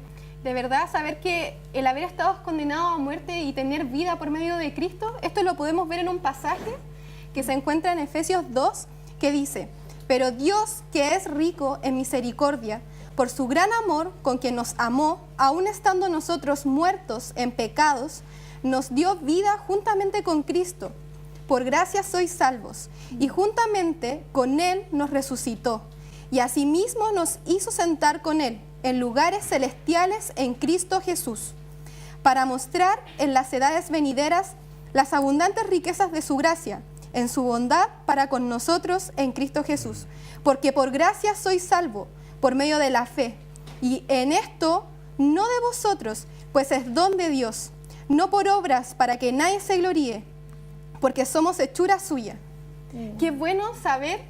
de verdad saber que el haber estado condenado a muerte y tener vida por medio de Cristo, esto lo podemos ver en un pasaje que se encuentra en Efesios 2, que dice: pero Dios, que es rico en misericordia, por su gran amor con quien nos amó, aun estando nosotros muertos en pecados, nos dio vida juntamente con Cristo. Por gracia sois salvos, y juntamente con Él nos resucitó, y asimismo nos hizo sentar con Él en lugares celestiales en Cristo Jesús, para mostrar en las edades venideras las abundantes riquezas de su gracia, en su bondad para con nosotros en Cristo Jesús. Porque por gracia sois salvo, por medio de la fe. Y en esto no de vosotros, pues es don de Dios, no por obras para que nadie se gloríe, porque somos hechura suya. Qué bueno saber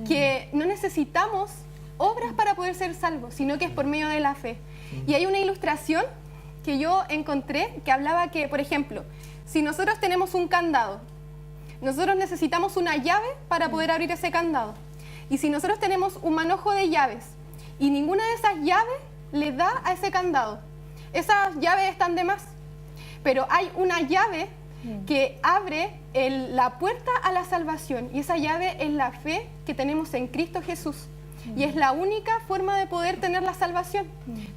que no necesitamos obras para poder ser salvos, sino que es por medio de la fe. Y hay una ilustración que yo encontré que hablaba que, por ejemplo, si nosotros tenemos un candado, nosotros necesitamos una llave para poder abrir ese candado. Y si nosotros tenemos un manojo de llaves y ninguna de esas llaves le da a ese candado, esas llaves están de más. Pero hay una llave que abre la puerta a la salvación, y esa llave es la fe que tenemos en Cristo Jesús. Y es la única forma de poder tener la salvación.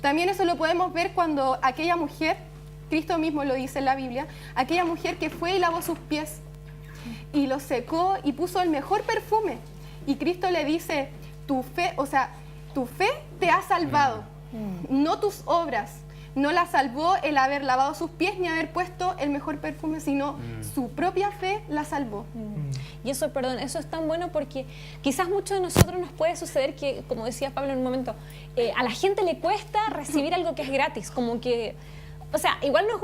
También eso lo podemos ver cuando aquella mujer, Cristo mismo lo dice en la Biblia, aquella mujer que fue y lavó sus pies y los secó y puso el mejor perfume. Y Cristo le dice, tu fe te ha salvado, no tus obras. No la salvó el haber lavado sus pies ni haber puesto el mejor perfume, sino su propia fe la salvó. Y eso, perdón, eso es tan bueno porque quizás muchos de nosotros nos puede suceder que, como decía Pablo en un momento, a la gente le cuesta recibir algo que es gratis, como que, o sea, igual nos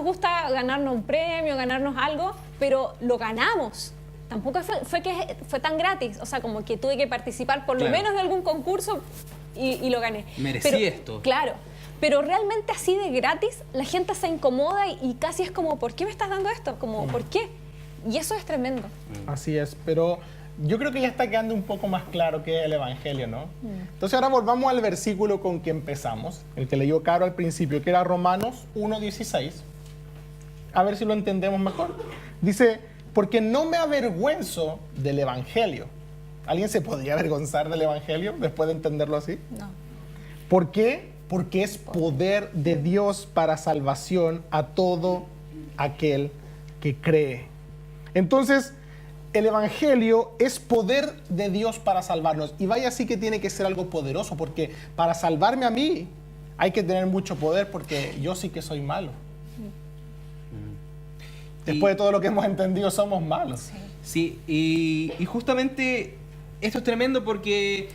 gusta ganarnos un premio, ganarnos algo, pero lo ganamos. Tampoco fue tan gratis, o sea, como que tuve que participar por lo Claro. menos de algún concurso y lo gané. Merecí esto. Claro. Pero realmente así de gratis, la gente se incomoda y casi es como, ¿por qué me estás dando esto? Como, ¿por qué? Y eso es tremendo. Así es, pero yo creo que ya está quedando un poco más claro que el Evangelio, ¿no? Entonces ahora volvamos al versículo con que empezamos, el que leyó Caro al principio, que era Romanos 1:16. A ver si lo entendemos mejor. Dice, porque no me avergüenzo del Evangelio. ¿Alguien se podría avergonzar del Evangelio después de entenderlo así? No. ¿Por qué? Porque es poder de Dios para salvación a todo aquel que cree. Entonces, el Evangelio es poder de Dios para salvarnos. Y vaya, sí que tiene que ser algo poderoso, porque para salvarme a mí hay que tener mucho poder, porque yo sí que soy malo. Después de todo lo que hemos entendido, somos malos. Sí, y justamente esto es tremendo porque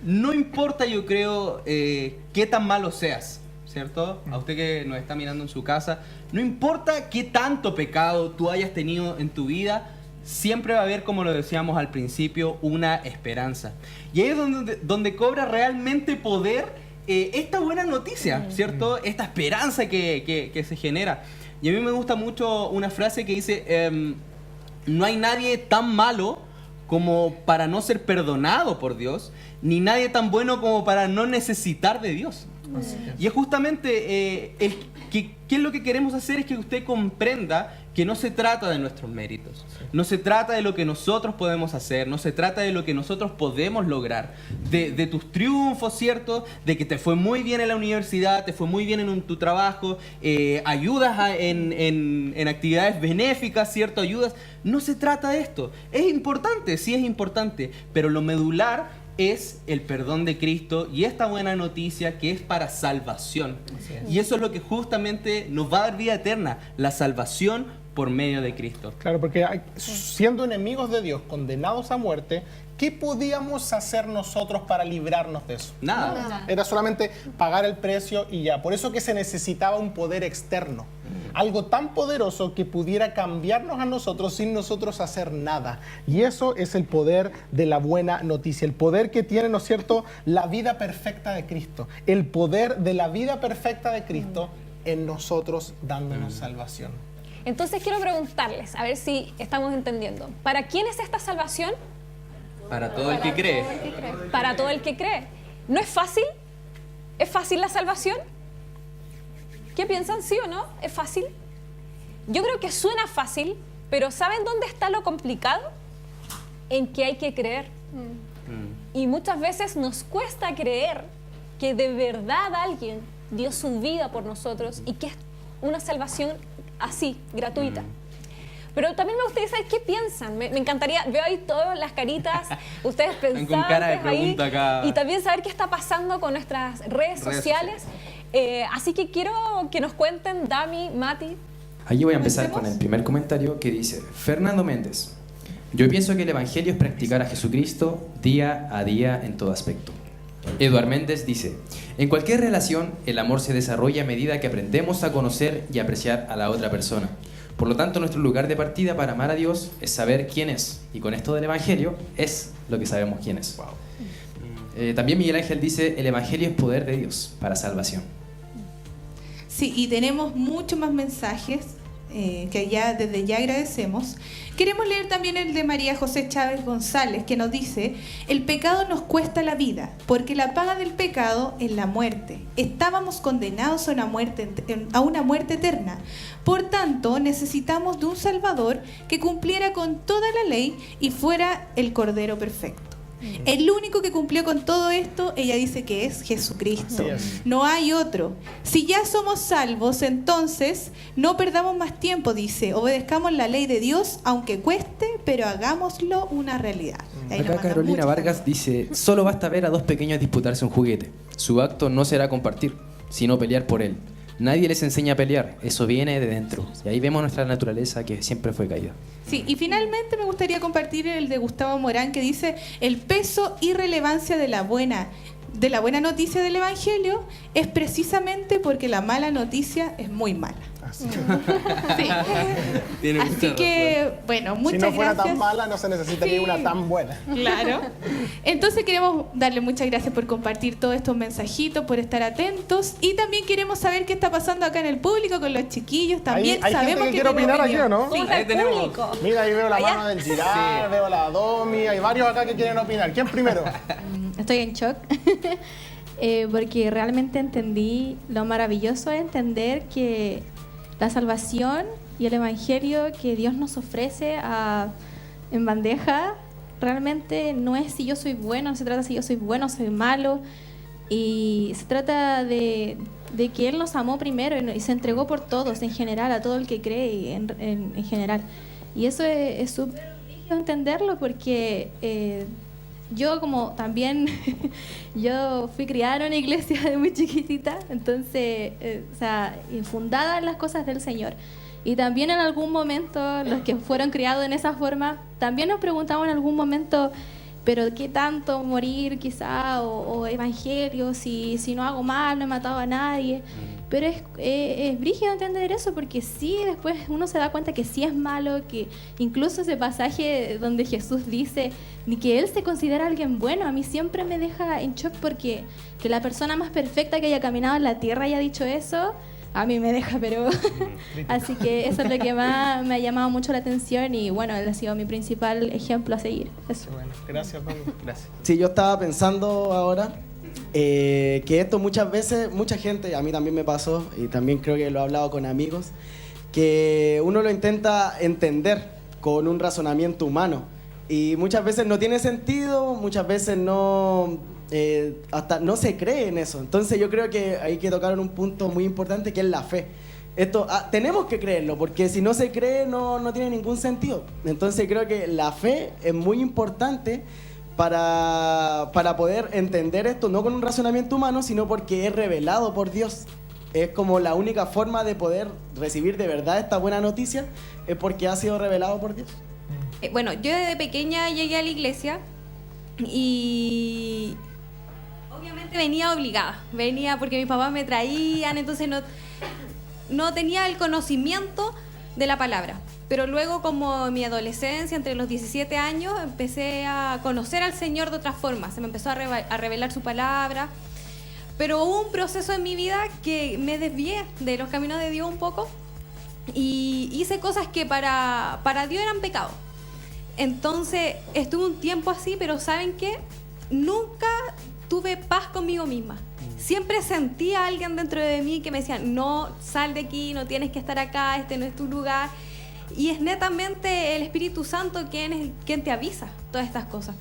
no importa, yo creo, qué tan malo seas, ¿cierto? A usted que nos está mirando en su casa, no importa qué tanto pecado tú hayas tenido en tu vida, siempre va a haber, como lo decíamos al principio, una esperanza. Y ahí es donde cobra realmente poder esta buena noticia, ¿cierto? Esta esperanza que se genera. Y a mí me gusta mucho una frase que dice, no hay nadie tan malo como para no ser perdonado por Dios, ni nadie tan bueno como para no necesitar de Dios. Y es justamente ¿qué es lo que queremos hacer? Es que usted comprenda que no se trata de nuestros méritos, no se trata de lo que nosotros podemos hacer, no se trata de lo que nosotros podemos lograr, de tus triunfos, ¿cierto? De que te fue muy bien en la universidad, te fue muy bien en tu trabajo, ayudas en actividades benéficas, ¿cierto? Ayudas. No se trata de esto. Es importante, sí es importante, pero lo medular es el perdón de Cristo y esta buena noticia que es para salvación. Y eso es lo que justamente nos va a dar vida eterna, la salvación por medio de Cristo. Claro, porque siendo enemigos de Dios, condenados a muerte, ¿qué podíamos hacer nosotros para librarnos de eso? Nada. Era solamente pagar el precio y ya. Por eso que se necesitaba un poder externo. Algo tan poderoso que pudiera cambiarnos a nosotros sin nosotros hacer nada. Y eso es el poder de la buena noticia. El poder que tiene, ¿no es cierto?, la vida perfecta de Cristo. El poder de la vida perfecta de Cristo en nosotros dándonos salvación. Entonces quiero preguntarles, a ver si estamos entendiendo. ¿Para quién es esta salvación? Para todo el que cree. Para todo el que cree. ¿No es fácil? ¿Es fácil la salvación? ¿Qué piensan? ¿Sí o no? ¿Es fácil? Yo creo que suena fácil, pero ¿saben dónde está lo complicado? En que hay que creer. Y muchas veces nos cuesta creer que de verdad alguien dio su vida por nosotros y que es una salvación así, gratuita. Pero también me gustaría saber qué piensan. Me encantaría, veo ahí todas las caritas, ustedes pensantes con cara de ahí, pregunta acá. y también saber qué está pasando con nuestras redes sociales. Así que quiero que nos cuenten, Dami, Mati. Aquí voy a empezar con el primer comentario que dice Fernando Méndez. Yo pienso que el Evangelio es practicar a Jesucristo día a día en todo aspecto. Eduard Méndez dice, en cualquier relación el amor se desarrolla a medida que aprendemos a conocer y apreciar a la otra persona. Por lo tanto, nuestro lugar de partida para amar a Dios es saber quién es. Y con esto del Evangelio es lo que sabemos quién es. También Miguel Ángel dice, el Evangelio es poder de Dios para salvación. Sí, y tenemos muchos más mensajes que desde ya agradecemos. Queremos leer también el de María José Chávez González, que nos dice, el pecado nos cuesta la vida, porque la paga del pecado es la muerte. Estábamos condenados a una muerte eterna. Por tanto, necesitamos de un Salvador que cumpliera con toda la ley y fuera el Cordero perfecto. El único que cumplió con todo esto, ella dice que es Jesucristo. No hay otro. Si ya somos salvos, entonces no perdamos más tiempo, dice. Obedezcamos la ley de Dios, aunque cueste, pero hagámoslo una realidad. Acá Carolina Vargas dice, solo basta ver a dos pequeños disputarse un juguete. Su acto no será compartir, sino pelear por él. Nadie les enseña a pelear, eso viene de dentro. Y ahí vemos nuestra naturaleza que siempre fue caída. Sí, y finalmente me gustaría compartir el de Gustavo Morán, que dice, el peso y relevancia de la buena noticia del Evangelio es precisamente porque la mala noticia es muy mala. Así, Sí. Así que, bueno, muchas si no fuera gracias. tan mala, no se necesitaría una tan buena. Claro. Entonces queremos darle muchas gracias por compartir todos estos mensajitos, por estar atentos, y también queremos saber qué está pasando acá en el público con los chiquillos. También hay sabemos gente que quiere tiene opinar aquí, opinión. ¿o no? Sí. ¿Cómo está el tenemos. público? Mira, ahí veo la ¿Allá? mano del Girard, veo la Domi, hay varios acá que quieren opinar. ¿Quién primero? Estoy en shock porque realmente entendí lo maravilloso de entender que la salvación y el Evangelio que Dios nos ofrece en bandeja realmente no es si yo soy bueno, no se trata si yo soy bueno o soy malo, y se trata de que Él nos amó primero y se entregó por todos en general, a todo el que cree en general. Y eso es súper rígido entenderlo porque yo como también, yo fui criada en una iglesia de muy chiquitita, entonces, fundada en las cosas del Señor. Y también en algún momento, los que fueron criados en esa forma, también nos preguntamos en algún momento, pero ¿qué tanto morir quizá? O evangelio, si no hago mal, no he matado a nadie. Pero es brígido entender eso, porque sí, después uno se da cuenta que sí es malo, que incluso ese pasaje donde Jesús dice ni que Él se considera alguien bueno, a mí siempre me deja en shock, porque que la persona más perfecta que haya caminado en la tierra haya dicho eso, a mí me deja, pero... Así que eso es lo que más me ha llamado mucho la atención y bueno, Él ha sido mi principal ejemplo a seguir. Eso. Bueno, gracias, Domi. Gracias. Sí, yo estaba pensando ahora que esto muchas veces, mucha gente, a mí también me pasó y también creo que lo he hablado con amigos, que uno lo intenta entender con un razonamiento humano y muchas veces no tiene sentido, muchas veces no, hasta no se cree en eso. Entonces yo creo que hay que tocar un punto muy importante que es la fe. Esto tenemos que creerlo, porque si no se cree no tiene ningún sentido. Entonces creo que la fe es muy importante para poder entender esto, no con un razonamiento humano, sino porque es revelado por Dios. es como la única forma de poder recibir de verdad esta buena noticia, es porque ha sido revelado por Dios. Bueno, yo desde pequeña llegué a la iglesia y obviamente venía obligada, venía porque mis papás me traían, entonces no tenía el conocimiento de la palabra. Pero luego, como en mi adolescencia, entre los 17 años, empecé a conocer al Señor de otra forma. Se me empezó a revelar su palabra. Pero hubo un proceso en mi vida que me desvié de los caminos de Dios un poco y hice cosas que para Dios eran pecado. Entonces estuve un tiempo así, pero ¿saben qué? Nunca tuve paz conmigo misma. Siempre sentía a alguien dentro de mí que me decía, no, sal de aquí, no tienes que estar acá, este no es tu lugar. Y es netamente el Espíritu Santo quien te avisa todas estas cosas.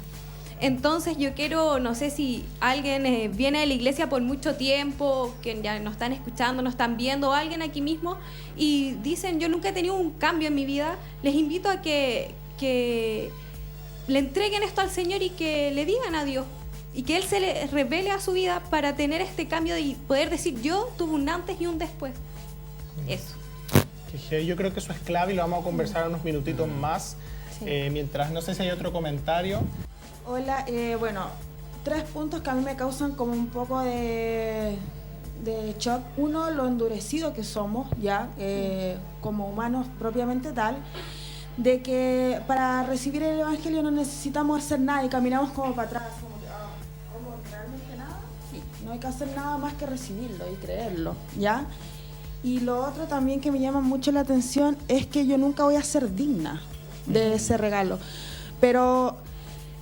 Entonces yo quiero, no sé si alguien viene de la iglesia por mucho tiempo, que ya nos están escuchando, nos están viendo, o alguien aquí mismo, y dicen, yo nunca he tenido un cambio en mi vida, les invito a que le entreguen esto al Señor y que le digan a Dios, y que Él se le revele a su vida para tener este cambio y poder decir, yo tuve un antes y un después. Eso. Yo creo que eso es clave y lo vamos a conversar unos minutitos más, mientras no sé si hay otro comentario. Hola, bueno, 3 puntos que a mí me causan como un poco de shock. Uno, lo endurecido que somos ya, como humanos propiamente tal, de que para recibir el Evangelio no necesitamos hacer nada y caminamos como para atrás, como realmente nada. Sí, no hay que hacer nada más que recibirlo y creerlo, ¿ya? Y lo otro también que me llama mucho la atención es que yo nunca voy a ser digna de ese regalo, pero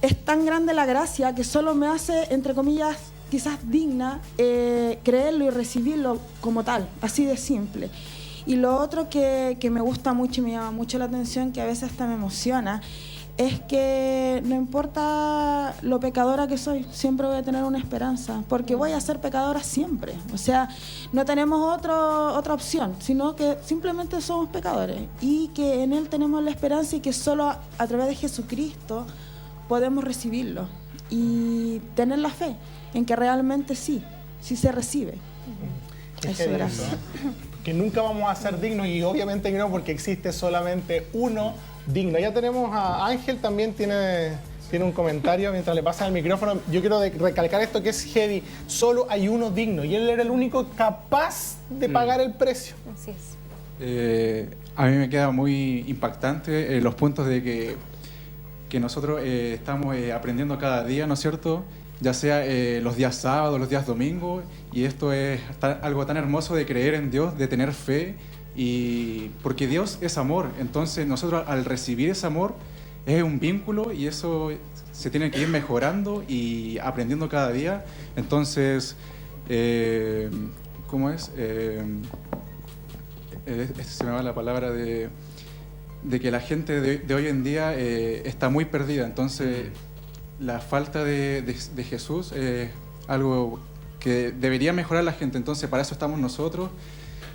es tan grande la gracia que solo me hace, entre comillas, quizás digna, creerlo y recibirlo como tal, así de simple. Y lo otro que me gusta mucho y me llama mucho la atención, que a veces hasta me emociona, es que no importa lo pecadora que soy, siempre voy a tener una esperanza, porque voy a ser pecadora siempre. O sea, no tenemos otra opción, sino que simplemente somos pecadores y que en Él tenemos la esperanza y que solo a través de Jesucristo podemos recibirlo y tener la fe en que realmente sí se recibe. Eso, gracias. Que nunca vamos a ser dignos y obviamente no, porque existe solamente uno digno. Ya tenemos a Ángel, también tiene un comentario mientras le pasan el micrófono. Yo quiero recalcar esto que es heavy. Solo hay uno digno y él era el único capaz de pagar el precio. Así es. A mí me queda muy impactante los puntos de que nosotros estamos aprendiendo cada día, ¿no es cierto? Ya sea los días sábados, los días domingos, y esto es algo tan hermoso de creer en Dios, de tener fe, y porque Dios es amor, entonces nosotros al recibir ese amor es un vínculo y eso se tiene que ir mejorando y aprendiendo cada día. Entonces, ¿cómo es? Se me va la palabra de que la gente de hoy en día está muy perdida, entonces la falta de Jesús es algo que debería mejorar la gente, entonces para eso estamos nosotros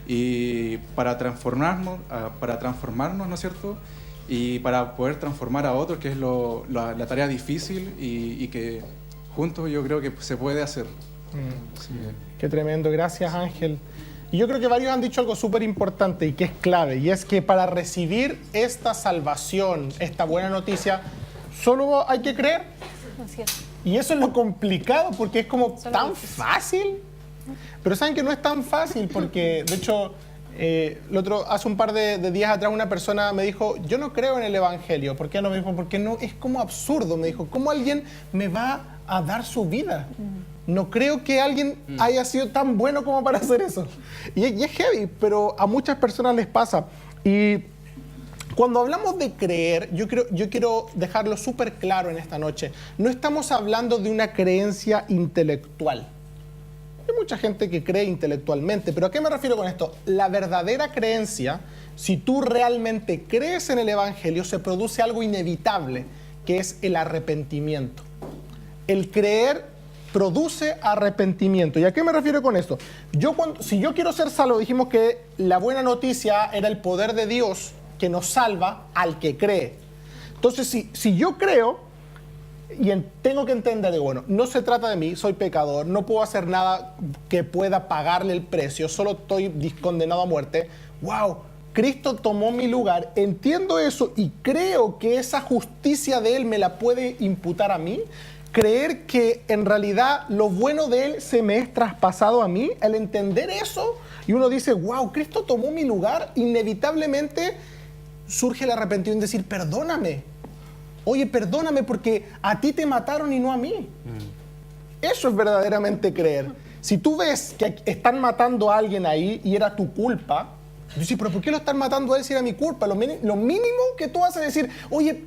y para transformarnos, ¿no es cierto? Y para poder transformar a otros, que es la tarea difícil y que juntos yo creo que se puede hacer. Sí. Qué tremendo, gracias Ángel. Y yo creo que varios han dicho algo súper importante y que es clave, y es que para recibir esta salvación, esta buena noticia, solo hay que creer. Así es. Y eso es lo complicado, porque es como tan fácil. Pero saben que no es tan fácil, porque de hecho, hace un par de días atrás una persona me dijo, yo no creo en el Evangelio. ¿Por qué no? Me dijo, porque no, es como absurdo. Me dijo, ¿cómo alguien me va a dar su vida? No creo que alguien haya sido tan bueno como para hacer eso. Y es heavy, pero a muchas personas les pasa. Y cuando hablamos de creer, yo quiero dejarlo súper claro en esta noche. No estamos hablando de una creencia intelectual. Hay mucha gente que cree intelectualmente, pero ¿a qué me refiero con esto? La verdadera creencia, si tú realmente crees en el Evangelio, se produce algo inevitable, que es el arrepentimiento. El creer produce arrepentimiento. ¿Y a qué me refiero con esto? Si yo quiero ser salvo, dijimos que la buena noticia era el poder de Dios que nos salva al que cree. Entonces, si yo creo, tengo que entender, digo, bueno, no se trata de mí, soy pecador, no puedo hacer nada que pueda pagarle el precio, solo estoy condenado a muerte. ¡Wow! Cristo tomó mi lugar, entiendo eso y creo que esa justicia de Él me la puede imputar a mí. Creer que en realidad lo bueno de Él se me es traspasado a mí, al entender eso, y uno dice, wow, Cristo tomó mi lugar, inevitablemente surge el arrepentimiento y decir, perdóname. Oye, perdóname porque a ti te mataron y no a mí. Eso es verdaderamente creer. Si tú ves que están matando a alguien ahí y era tu culpa, dices, pero ¿por qué lo están matando a él si era mi culpa? Lo mínimo que tú haces es decir, oye,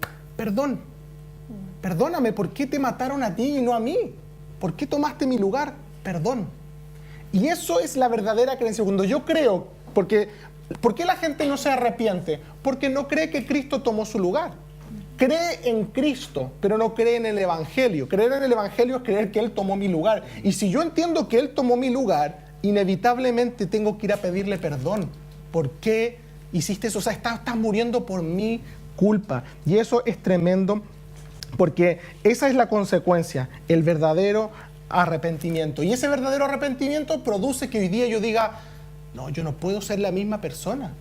perdóname, ¿por qué te mataron a ti y no a mí? ¿Por qué tomaste mi lugar? Perdón. Y eso es la verdadera creencia. Cuando yo creo, ¿por qué la gente no se arrepiente? Porque no cree que Cristo tomó su lugar. Cree en Cristo, pero no cree en el Evangelio. Creer en el Evangelio es creer que Él tomó mi lugar. Y si yo entiendo que Él tomó mi lugar, inevitablemente tengo que ir a pedirle perdón. ¿Por qué hiciste eso? O sea, estás muriendo por mi culpa. Y eso es tremendo, porque esa es la consecuencia, el verdadero arrepentimiento. Y ese verdadero arrepentimiento produce que hoy día yo diga, no, yo no puedo ser la misma persona.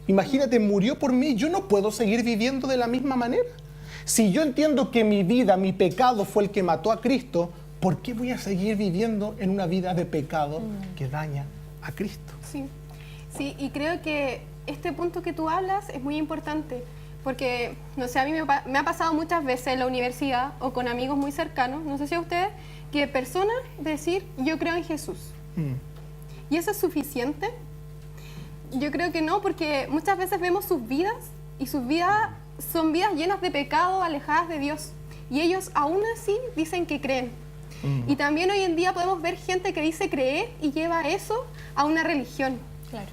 Imagínate, murió por mí, yo no puedo seguir viviendo de la misma manera. Si yo entiendo que mi vida, mi pecado fue el que mató a Cristo, ¿por qué voy a seguir viviendo en una vida de pecado que daña a Cristo? Sí, y creo que este punto que tú hablas es muy importante, porque, no sé, a mí me ha pasado muchas veces en la universidad o con amigos muy cercanos, no sé si a ustedes, que personas decir, yo creo en Jesús. ¿Y eso es suficiente? Yo creo que no, porque muchas veces vemos sus vidas y sus vidas son vidas llenas de pecado, alejadas de Dios. Y ellos aún así dicen que creen. Y también hoy en día podemos ver gente que dice creer y lleva eso a una religión. Claro.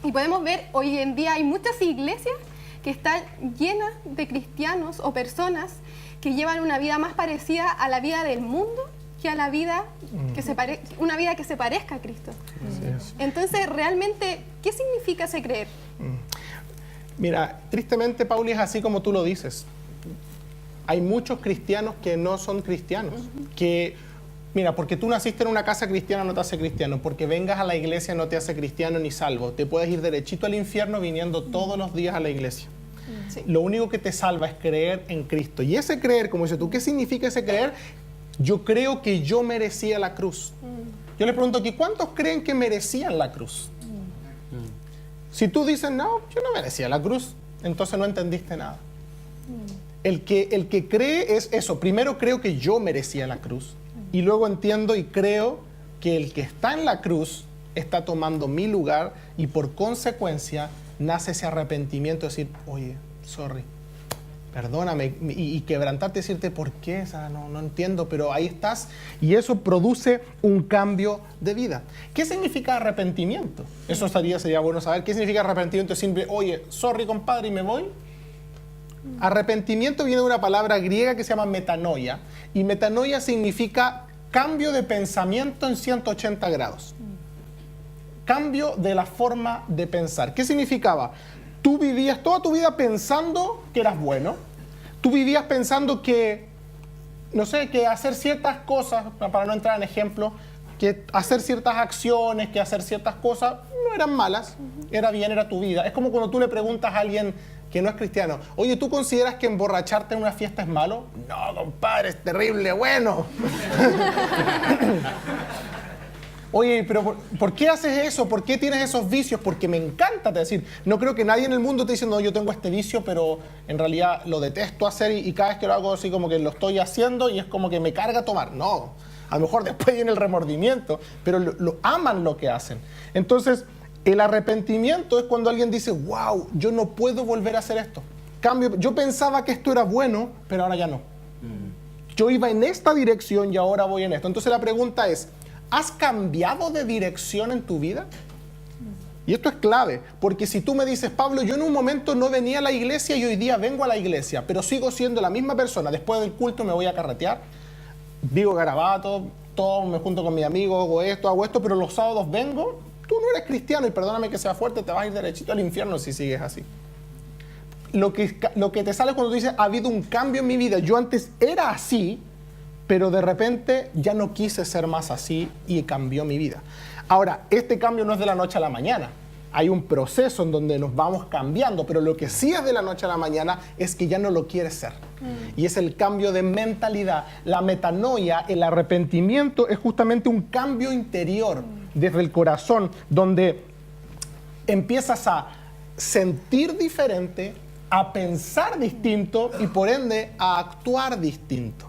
Y podemos ver, hoy en día hay muchas iglesias que están llenas de cristianos o personas que llevan una vida más parecida a la vida del mundo que a la vida una vida que se parezca a Cristo. Entonces, realmente, ¿qué significa ese creer? Mira, tristemente, Pauli, es así como tú lo dices. Hay muchos cristianos que no son cristianos, que, mira, porque tú naciste en una casa cristiana no te hace cristiano, porque vengas a la iglesia no te hace cristiano ni salvo. Te puedes ir derechito al infierno viniendo todos los días a la iglesia. Lo único que te salva es creer en Cristo. Y ese creer, como dices tú, ¿qué significa ese creer? Yo creo que yo merecía la cruz. Yo le pregunto aquí, ¿cuántos creen que merecían la cruz? Si tú dices, no, yo no merecía la cruz, entonces no entendiste nada. El que cree es eso. Primero creo que yo merecía la cruz. Y luego entiendo y creo que el que está en la cruz está tomando mi lugar y por consecuencia nace ese arrepentimiento de decir, oye, sorry, perdóname, y quebrantarte y decirte por qué, o sea, no entiendo, pero ahí estás, y eso produce un cambio de vida. ¿Qué significa arrepentimiento? Eso sería bueno saber. ¿Qué significa arrepentimiento? Es simple, oye, sorry compadre y me voy. Arrepentimiento viene de una palabra griega que se llama metanoia, y metanoia significa cambio de pensamiento en 180 grados. Cambio de la forma de pensar. ¿Qué significaba? Tú vivías toda tu vida pensando que eras bueno. Tú vivías pensando que, no sé, que hacer ciertas cosas, para no entrar en ejemplo, que hacer ciertas acciones, que hacer ciertas cosas, no eran malas, era bien, era tu vida. Es como cuando tú le preguntas a alguien que no es cristiano, oye, ¿tú consideras que emborracharte en una fiesta es malo? No, compadre, es terrible, bueno. Oye, pero ¿por qué haces eso? ¿Por qué tienes esos vicios? Porque me encanta, te decir, no creo que nadie en el mundo te dice, no, yo tengo este vicio, pero en realidad lo detesto hacer y cada vez que lo hago así como que lo estoy haciendo y es como que me carga tomar. No, a lo mejor después viene el remordimiento, pero lo aman lo que hacen. Entonces, el arrepentimiento es cuando alguien dice, wow, yo no puedo volver a hacer esto. Cambio, yo pensaba que esto era bueno, pero ahora ya no. Yo iba en esta dirección y ahora voy en esto. Entonces la pregunta es, ¿has cambiado de dirección en tu vida? Y esto es clave, porque si tú me dices, Pablo, yo en un momento no venía a la iglesia y hoy día vengo a la iglesia, pero sigo siendo la misma persona, después del culto me voy a carretear, digo garabato, todo, me junto con mis amigos, hago esto, pero los sábados vengo, tú no eres cristiano y perdóname que sea fuerte, te vas a ir derechito al infierno si sigues así. lo que te sale cuando tú dices, ha habido un cambio en mi vida. Yo antes era así, pero de repente ya no quise ser más así y cambió mi vida. Ahora, este cambio no es de la noche a la mañana. Hay un proceso en donde nos vamos cambiando, pero lo que sí es de la noche a la mañana es que ya no lo quieres ser. Y es el cambio de mentalidad. La metanoia, el arrepentimiento, es justamente un cambio interior desde el corazón, donde empiezas a sentir diferente, a pensar distinto y por ende a actuar distinto.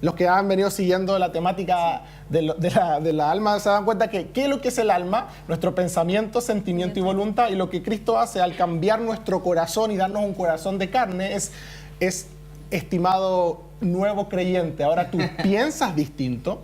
Los que han venido siguiendo la temática de la alma se dan cuenta que ¿qué es lo que es el alma? Nuestro pensamiento, sentimiento y voluntad. Y lo que Cristo hace al cambiar nuestro corazón y darnos un corazón de carne es estimado nuevo creyente. Ahora tú piensas distinto,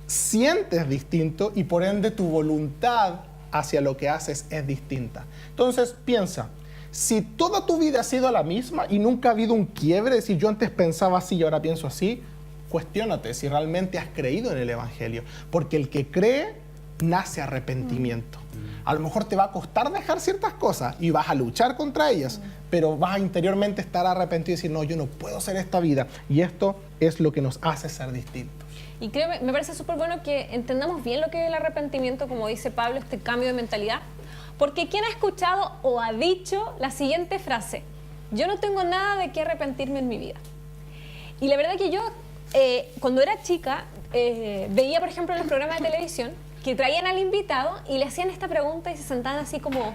sientes distinto y por ende tu voluntad hacia lo que haces es distinta. Entonces piensa, si toda tu vida ha sido la misma y nunca ha habido un quiebre, es decir, yo antes pensaba así y ahora pienso así, cuestiónate si realmente has creído en el Evangelio, porque el que cree nace arrepentimiento. A lo mejor te va a costar dejar ciertas cosas y vas a luchar contra ellas, pero vas a interiormente estar arrepentido y decir, no, yo no puedo ser esta vida. Y esto es lo que nos hace ser distintos. Y creo, me parece súper bueno que entendamos bien lo que es el arrepentimiento, como dice Pablo, este cambio de mentalidad. Porque ¿quién ha escuchado o ha dicho la siguiente frase? Yo no tengo nada de qué arrepentirme en mi vida. Y la verdad que yo, cuando era chica, veía, por ejemplo, en los programas de televisión que traían al invitado y le hacían esta pregunta y se sentaban así como,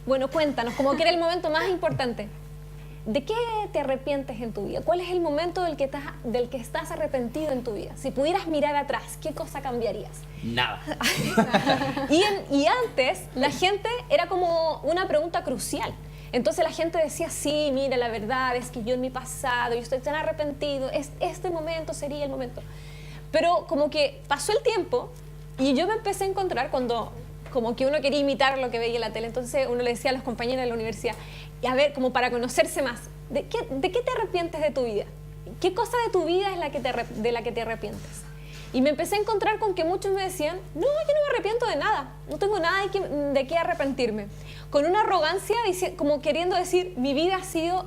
bueno, cuéntanos, como que era el momento más importante. ¿De qué te arrepientes en tu vida? ¿Cuál es el momento del que estás arrepentido en tu vida? Si pudieras mirar atrás, ¿qué cosa cambiarías? Nada. Y antes la gente era como una pregunta crucial. Entonces la gente decía, sí, mira, la verdad es que yo en mi pasado, yo estoy tan arrepentido, este momento sería el momento. Pero como que pasó el tiempo y yo me empecé a encontrar cuando como que uno quería imitar lo que veía en la tele. Entonces uno le decía a los compañeros de la universidad, y a ver, como para conocerse más, ¿de qué te arrepientes de tu vida? ¿Qué cosa de tu vida es de la que te arrepientes? Y me empecé a encontrar con que muchos me decían, no, yo no me arrepiento de nada, no tengo nada de qué arrepentirme. Con una arrogancia, como queriendo decir, mi vida ha sido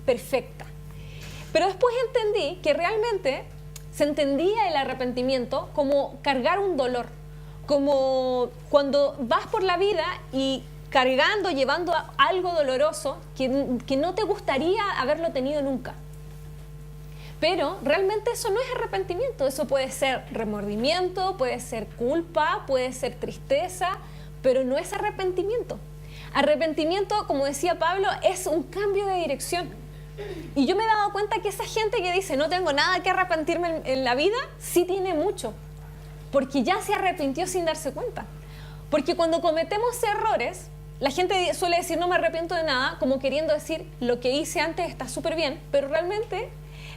perfecta. Pero después entendí que realmente se entendía el arrepentimiento como cargar un dolor, como cuando vas por la vida y cargando, llevando algo doloroso que no te gustaría haberlo tenido nunca. Pero realmente eso no es arrepentimiento, eso puede ser remordimiento, puede ser culpa, puede ser tristeza, pero no es arrepentimiento. Arrepentimiento, como decía Pablo, es un cambio de dirección. Y yo me he dado cuenta que esa gente que dice no tengo nada que arrepentirme en la vida, sí tiene mucho, porque ya se arrepintió sin darse cuenta. Porque cuando cometemos errores, la gente suele decir no me arrepiento de nada, como queriendo decir lo que hice antes está súper bien, pero realmente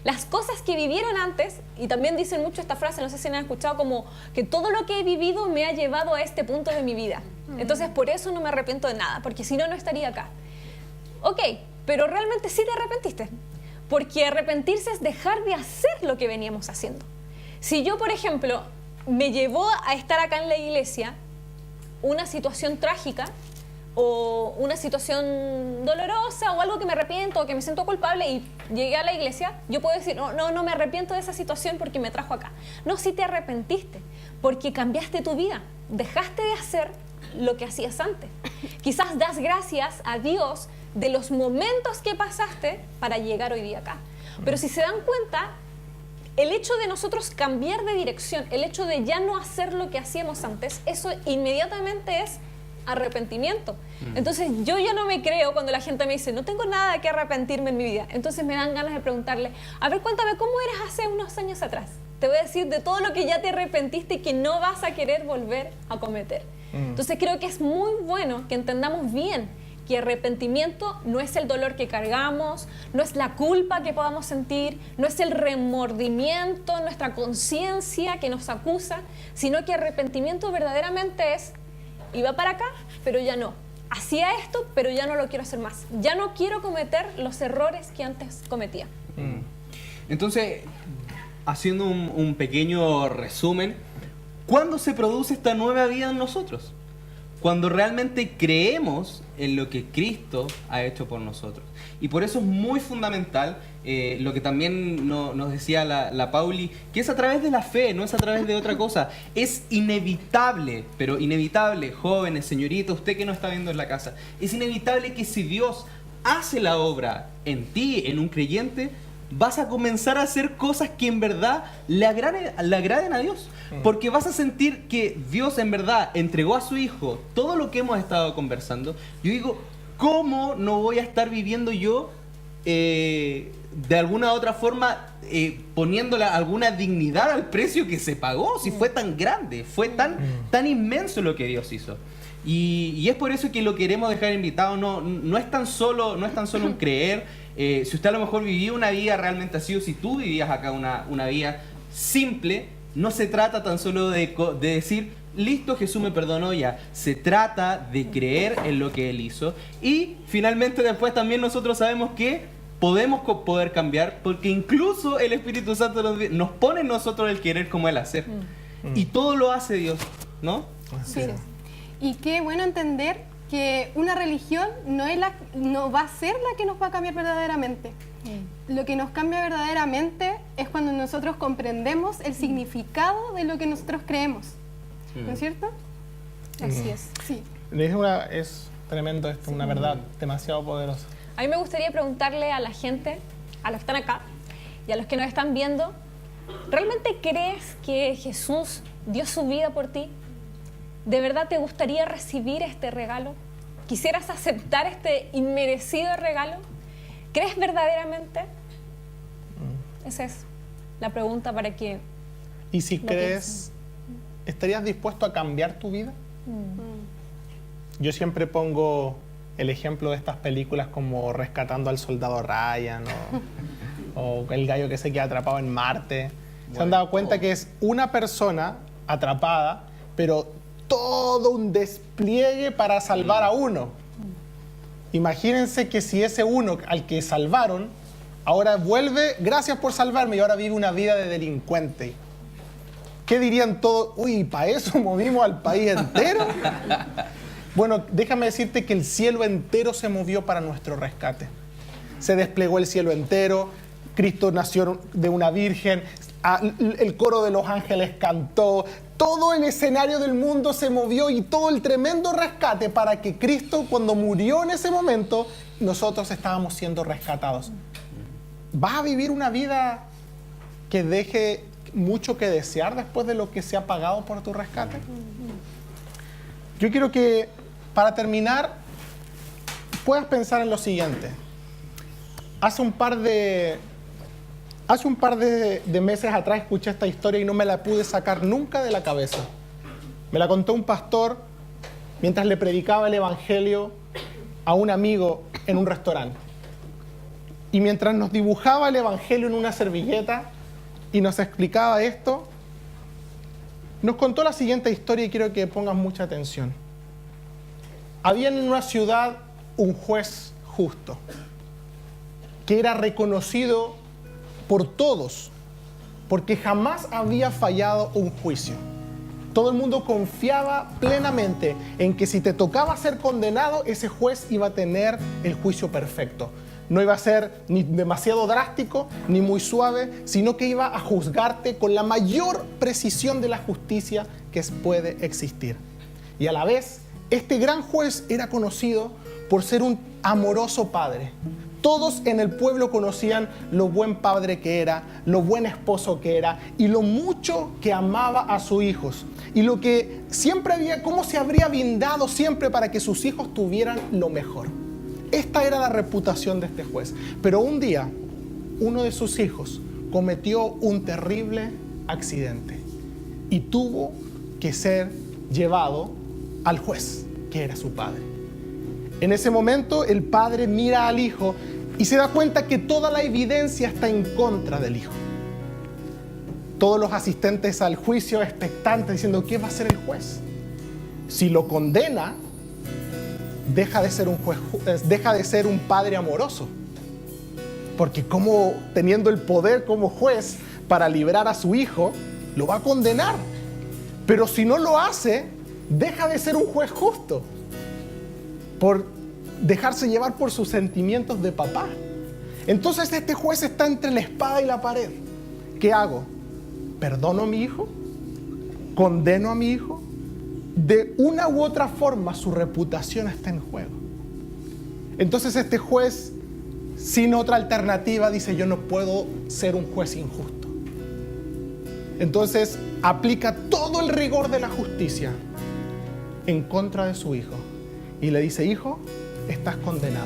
las cosas que vivieron antes, y también dicen mucho esta frase, no sé si la han escuchado, como que todo lo que he vivido me ha llevado a este punto de mi vida. Entonces por eso no me arrepiento de nada, porque si no, no estaría acá. Ok, pero realmente sí te arrepentiste, porque arrepentirse es dejar de hacer lo que veníamos haciendo. Si yo, por ejemplo, me llevó a estar acá en la iglesia una situación trágica, o una situación dolorosa o algo que me arrepiento o que me siento culpable y llegué a la iglesia, yo puedo decir, no me arrepiento de esa situación porque me trajo acá. No, sí te arrepentiste porque cambiaste tu vida, dejaste de hacer lo que hacías antes. Quizás das gracias a Dios de los momentos que pasaste para llegar hoy día acá. Pero si se dan cuenta, el hecho de nosotros cambiar de dirección, el hecho de ya no hacer lo que hacíamos antes, eso inmediatamente es arrepentimiento. Entonces yo ya no me creo cuando la gente me dice no tengo nada que arrepentirme en mi vida. Entonces me dan ganas de preguntarle, a ver, cuéntame cómo eras hace unos años atrás. Te voy a decir de todo lo que ya te arrepentiste y que no vas a querer volver a cometer. Entonces creo que es muy bueno que entendamos bien que arrepentimiento no es el dolor que cargamos, no es la culpa que podamos sentir, no es el remordimiento, nuestra conciencia que nos acusa, sino que arrepentimiento verdaderamente es iba para acá, pero ya no. Hacía esto, pero ya no lo quiero hacer más. Ya no quiero cometer los errores que antes cometía. Entonces, haciendo un pequeño resumen, ¿cuándo se produce esta nueva vida en nosotros? cuando realmente creemos en lo que Cristo ha hecho por nosotros. Y por eso es muy fundamental lo que también nos decía la Pauli, que es a través de la fe, no es a través de otra cosa. Es inevitable, pero inevitable, jóvenes, señoritas, usted que nos está viendo en la casa, es inevitable que si Dios hace la obra en ti, en un creyente, vas a comenzar a hacer cosas que en verdad le agraden a Dios. Porque vas a sentir que Dios en verdad entregó a su Hijo todo lo que hemos estado conversando. Yo digo, ¿cómo no voy a estar viviendo yo de alguna otra forma poniéndole alguna dignidad al precio que se pagó? Si fue tan grande, fue tan inmenso lo que Dios hizo. Y es por eso que lo queremos dejar invitado. No es tan solo un creer. Si usted a lo mejor vivía una vida realmente así, o si tú vivías acá una vida simple, no se trata tan solo de decir, listo, Jesús me perdonó ya. Se trata de creer en lo que Él hizo. Y finalmente después también nosotros sabemos que podemos poder cambiar, porque incluso el Espíritu Santo nos pone en nosotros el querer como el hacer. Y todo lo hace Dios, ¿no? Sí. Y qué bueno entender que una religión no va a ser la que nos va a cambiar verdaderamente. Lo que nos cambia verdaderamente es cuando nosotros comprendemos el significado de lo que nosotros creemos. ¿No es cierto? Así es. Sí. Es tremendo esto, una verdad demasiado poderosa. A mí me gustaría preguntarle a la gente, a los que están acá y a los que nos están viendo, ¿realmente crees que Jesús dio su vida por ti? ¿De verdad te gustaría recibir este regalo? ¿Quisieras aceptar este inmerecido regalo? ¿Crees verdaderamente? Esa es la pregunta para que... ¿Y si crees, estarías dispuesto a cambiar tu vida? Yo siempre pongo el ejemplo de estas películas como Rescatando al Soldado Ryan o El gallo que se queda atrapado en Marte. ¿Se han dado cuenta que es una persona atrapada, pero todo un despliegue para salvar a uno? Imagínense que si ese uno al que salvaron, ahora vuelve, gracias por salvarme, y ahora vive una vida de delincuente. ¿Qué dirían todos? Uy, ¿para eso movimos al país entero? Bueno, déjame decirte que el cielo entero se movió para nuestro rescate. Se desplegó el cielo entero, Cristo nació de una virgen, el coro de los ángeles cantó, todo el escenario del mundo se movió y todo el tremendo rescate para que Cristo, cuando murió en ese momento, nosotros estábamos siendo rescatados. ¿Vas a vivir una vida que deje mucho que desear después de lo que se ha pagado por tu rescate? Yo quiero que, para terminar, puedas pensar en lo siguiente. Hace un par de meses atrás escuché esta historia y no me la pude sacar nunca de la cabeza. Me la contó un pastor mientras le predicaba el evangelio a un amigo en un restaurante. Y mientras nos dibujaba el evangelio en una servilleta y nos explicaba esto, nos contó la siguiente historia y quiero que pongas mucha atención. Había en una ciudad un juez justo que era reconocido por todos, porque jamás había fallado un juicio. Todo el mundo confiaba plenamente en que si te tocaba ser condenado, ese juez iba a tener el juicio perfecto. No iba a ser ni demasiado drástico, ni muy suave, sino que iba a juzgarte con la mayor precisión de la justicia que puede existir. Y a la vez, este gran juez era conocido por ser un amoroso padre. Todos en el pueblo conocían lo buen padre que era, lo buen esposo que era y lo mucho que amaba a sus hijos. Y lo que siempre cómo se habría brindado siempre para que sus hijos tuvieran lo mejor. Esta era la reputación de este juez. Pero un día, uno de sus hijos cometió un terrible accidente y tuvo que ser llevado al juez, que era su padre. En ese momento, el padre mira al hijo y se da cuenta que toda la evidencia está en contra del hijo. Todos los asistentes al juicio expectantes diciendo, ¿qué va a hacer el juez? Si lo condena, deja de ser un juez, deja de ser un padre amoroso. Porque como teniendo el poder como juez para librar a su hijo, lo va a condenar. Pero si no lo hace, deja de ser un juez justo por dejarse llevar por sus sentimientos de papá. Entonces este juez está entre la espada y la pared. ¿Qué hago? ¿Perdono a mi hijo? ¿Condeno a mi hijo? De una u otra forma su reputación está en juego. Entonces este juez, sin otra alternativa, dice: yo no puedo ser un juez injusto. Entonces aplica todo el rigor de la justicia en contra de su hijo y le dice: hijo, estás condenado,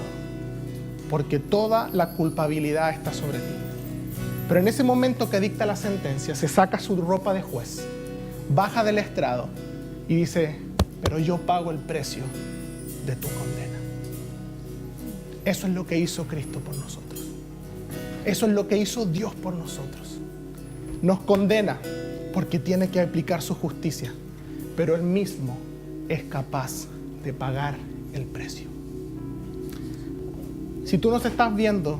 porque toda la culpabilidad está sobre ti. Pero en ese momento que dicta la sentencia, se saca su ropa de juez, baja del estrado y dice: pero yo pago el precio de tu condena. Eso es lo que hizo Cristo por nosotros. Eso es lo que hizo Dios por nosotros. Nos condena porque tiene que aplicar su justicia, pero Él mismo es capaz de pagar el precio. Si tú nos estás viendo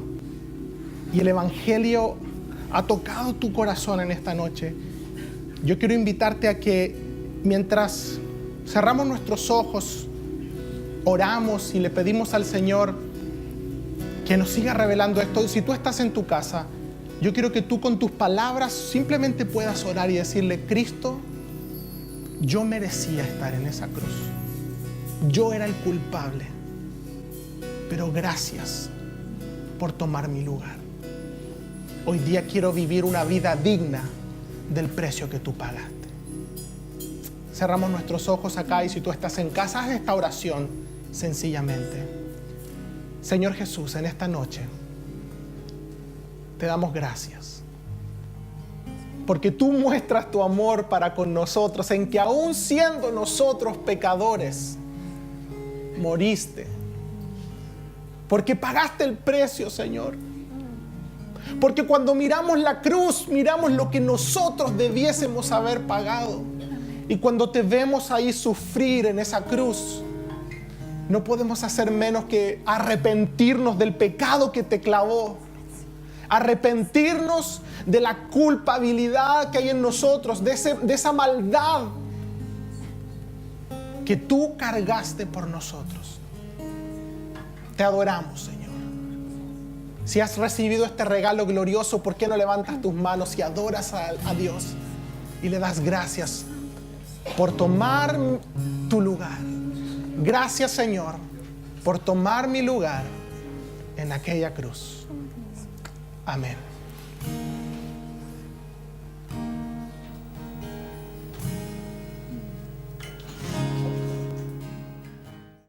y el Evangelio ha tocado tu corazón en esta noche, yo quiero invitarte a que mientras cerramos nuestros ojos, oramos y le pedimos al Señor que nos siga revelando esto. Si tú estás en tu casa, yo quiero que tú con tus palabras simplemente puedas orar y decirle: Cristo, yo merecía estar en esa cruz. Yo era el culpable, pero gracias por tomar mi lugar. Hoy día quiero vivir una vida digna del precio que tú pagaste. Cerramos nuestros ojos acá y si tú estás en casa, haz esta oración sencillamente. Señor Jesús, en esta noche te damos gracias porque tú muestras tu amor para con nosotros, en que aún siendo nosotros pecadores, moriste, porque pagaste el precio, Señor. Porque cuando miramos la cruz, miramos lo que nosotros debiésemos haber pagado. Y cuando te vemos ahí sufrir en esa cruz, no podemos hacer menos que arrepentirnos del pecado que te clavó, arrepentirnos de la culpabilidad que hay en nosotros, de esa maldad que tú cargaste por nosotros. Te adoramos, Señor. Si has recibido este regalo glorioso, ¿por qué no levantas tus manos y adoras a Dios y le das gracias por tomar tu lugar? Gracias, Señor, por tomar mi lugar en aquella cruz. Amén.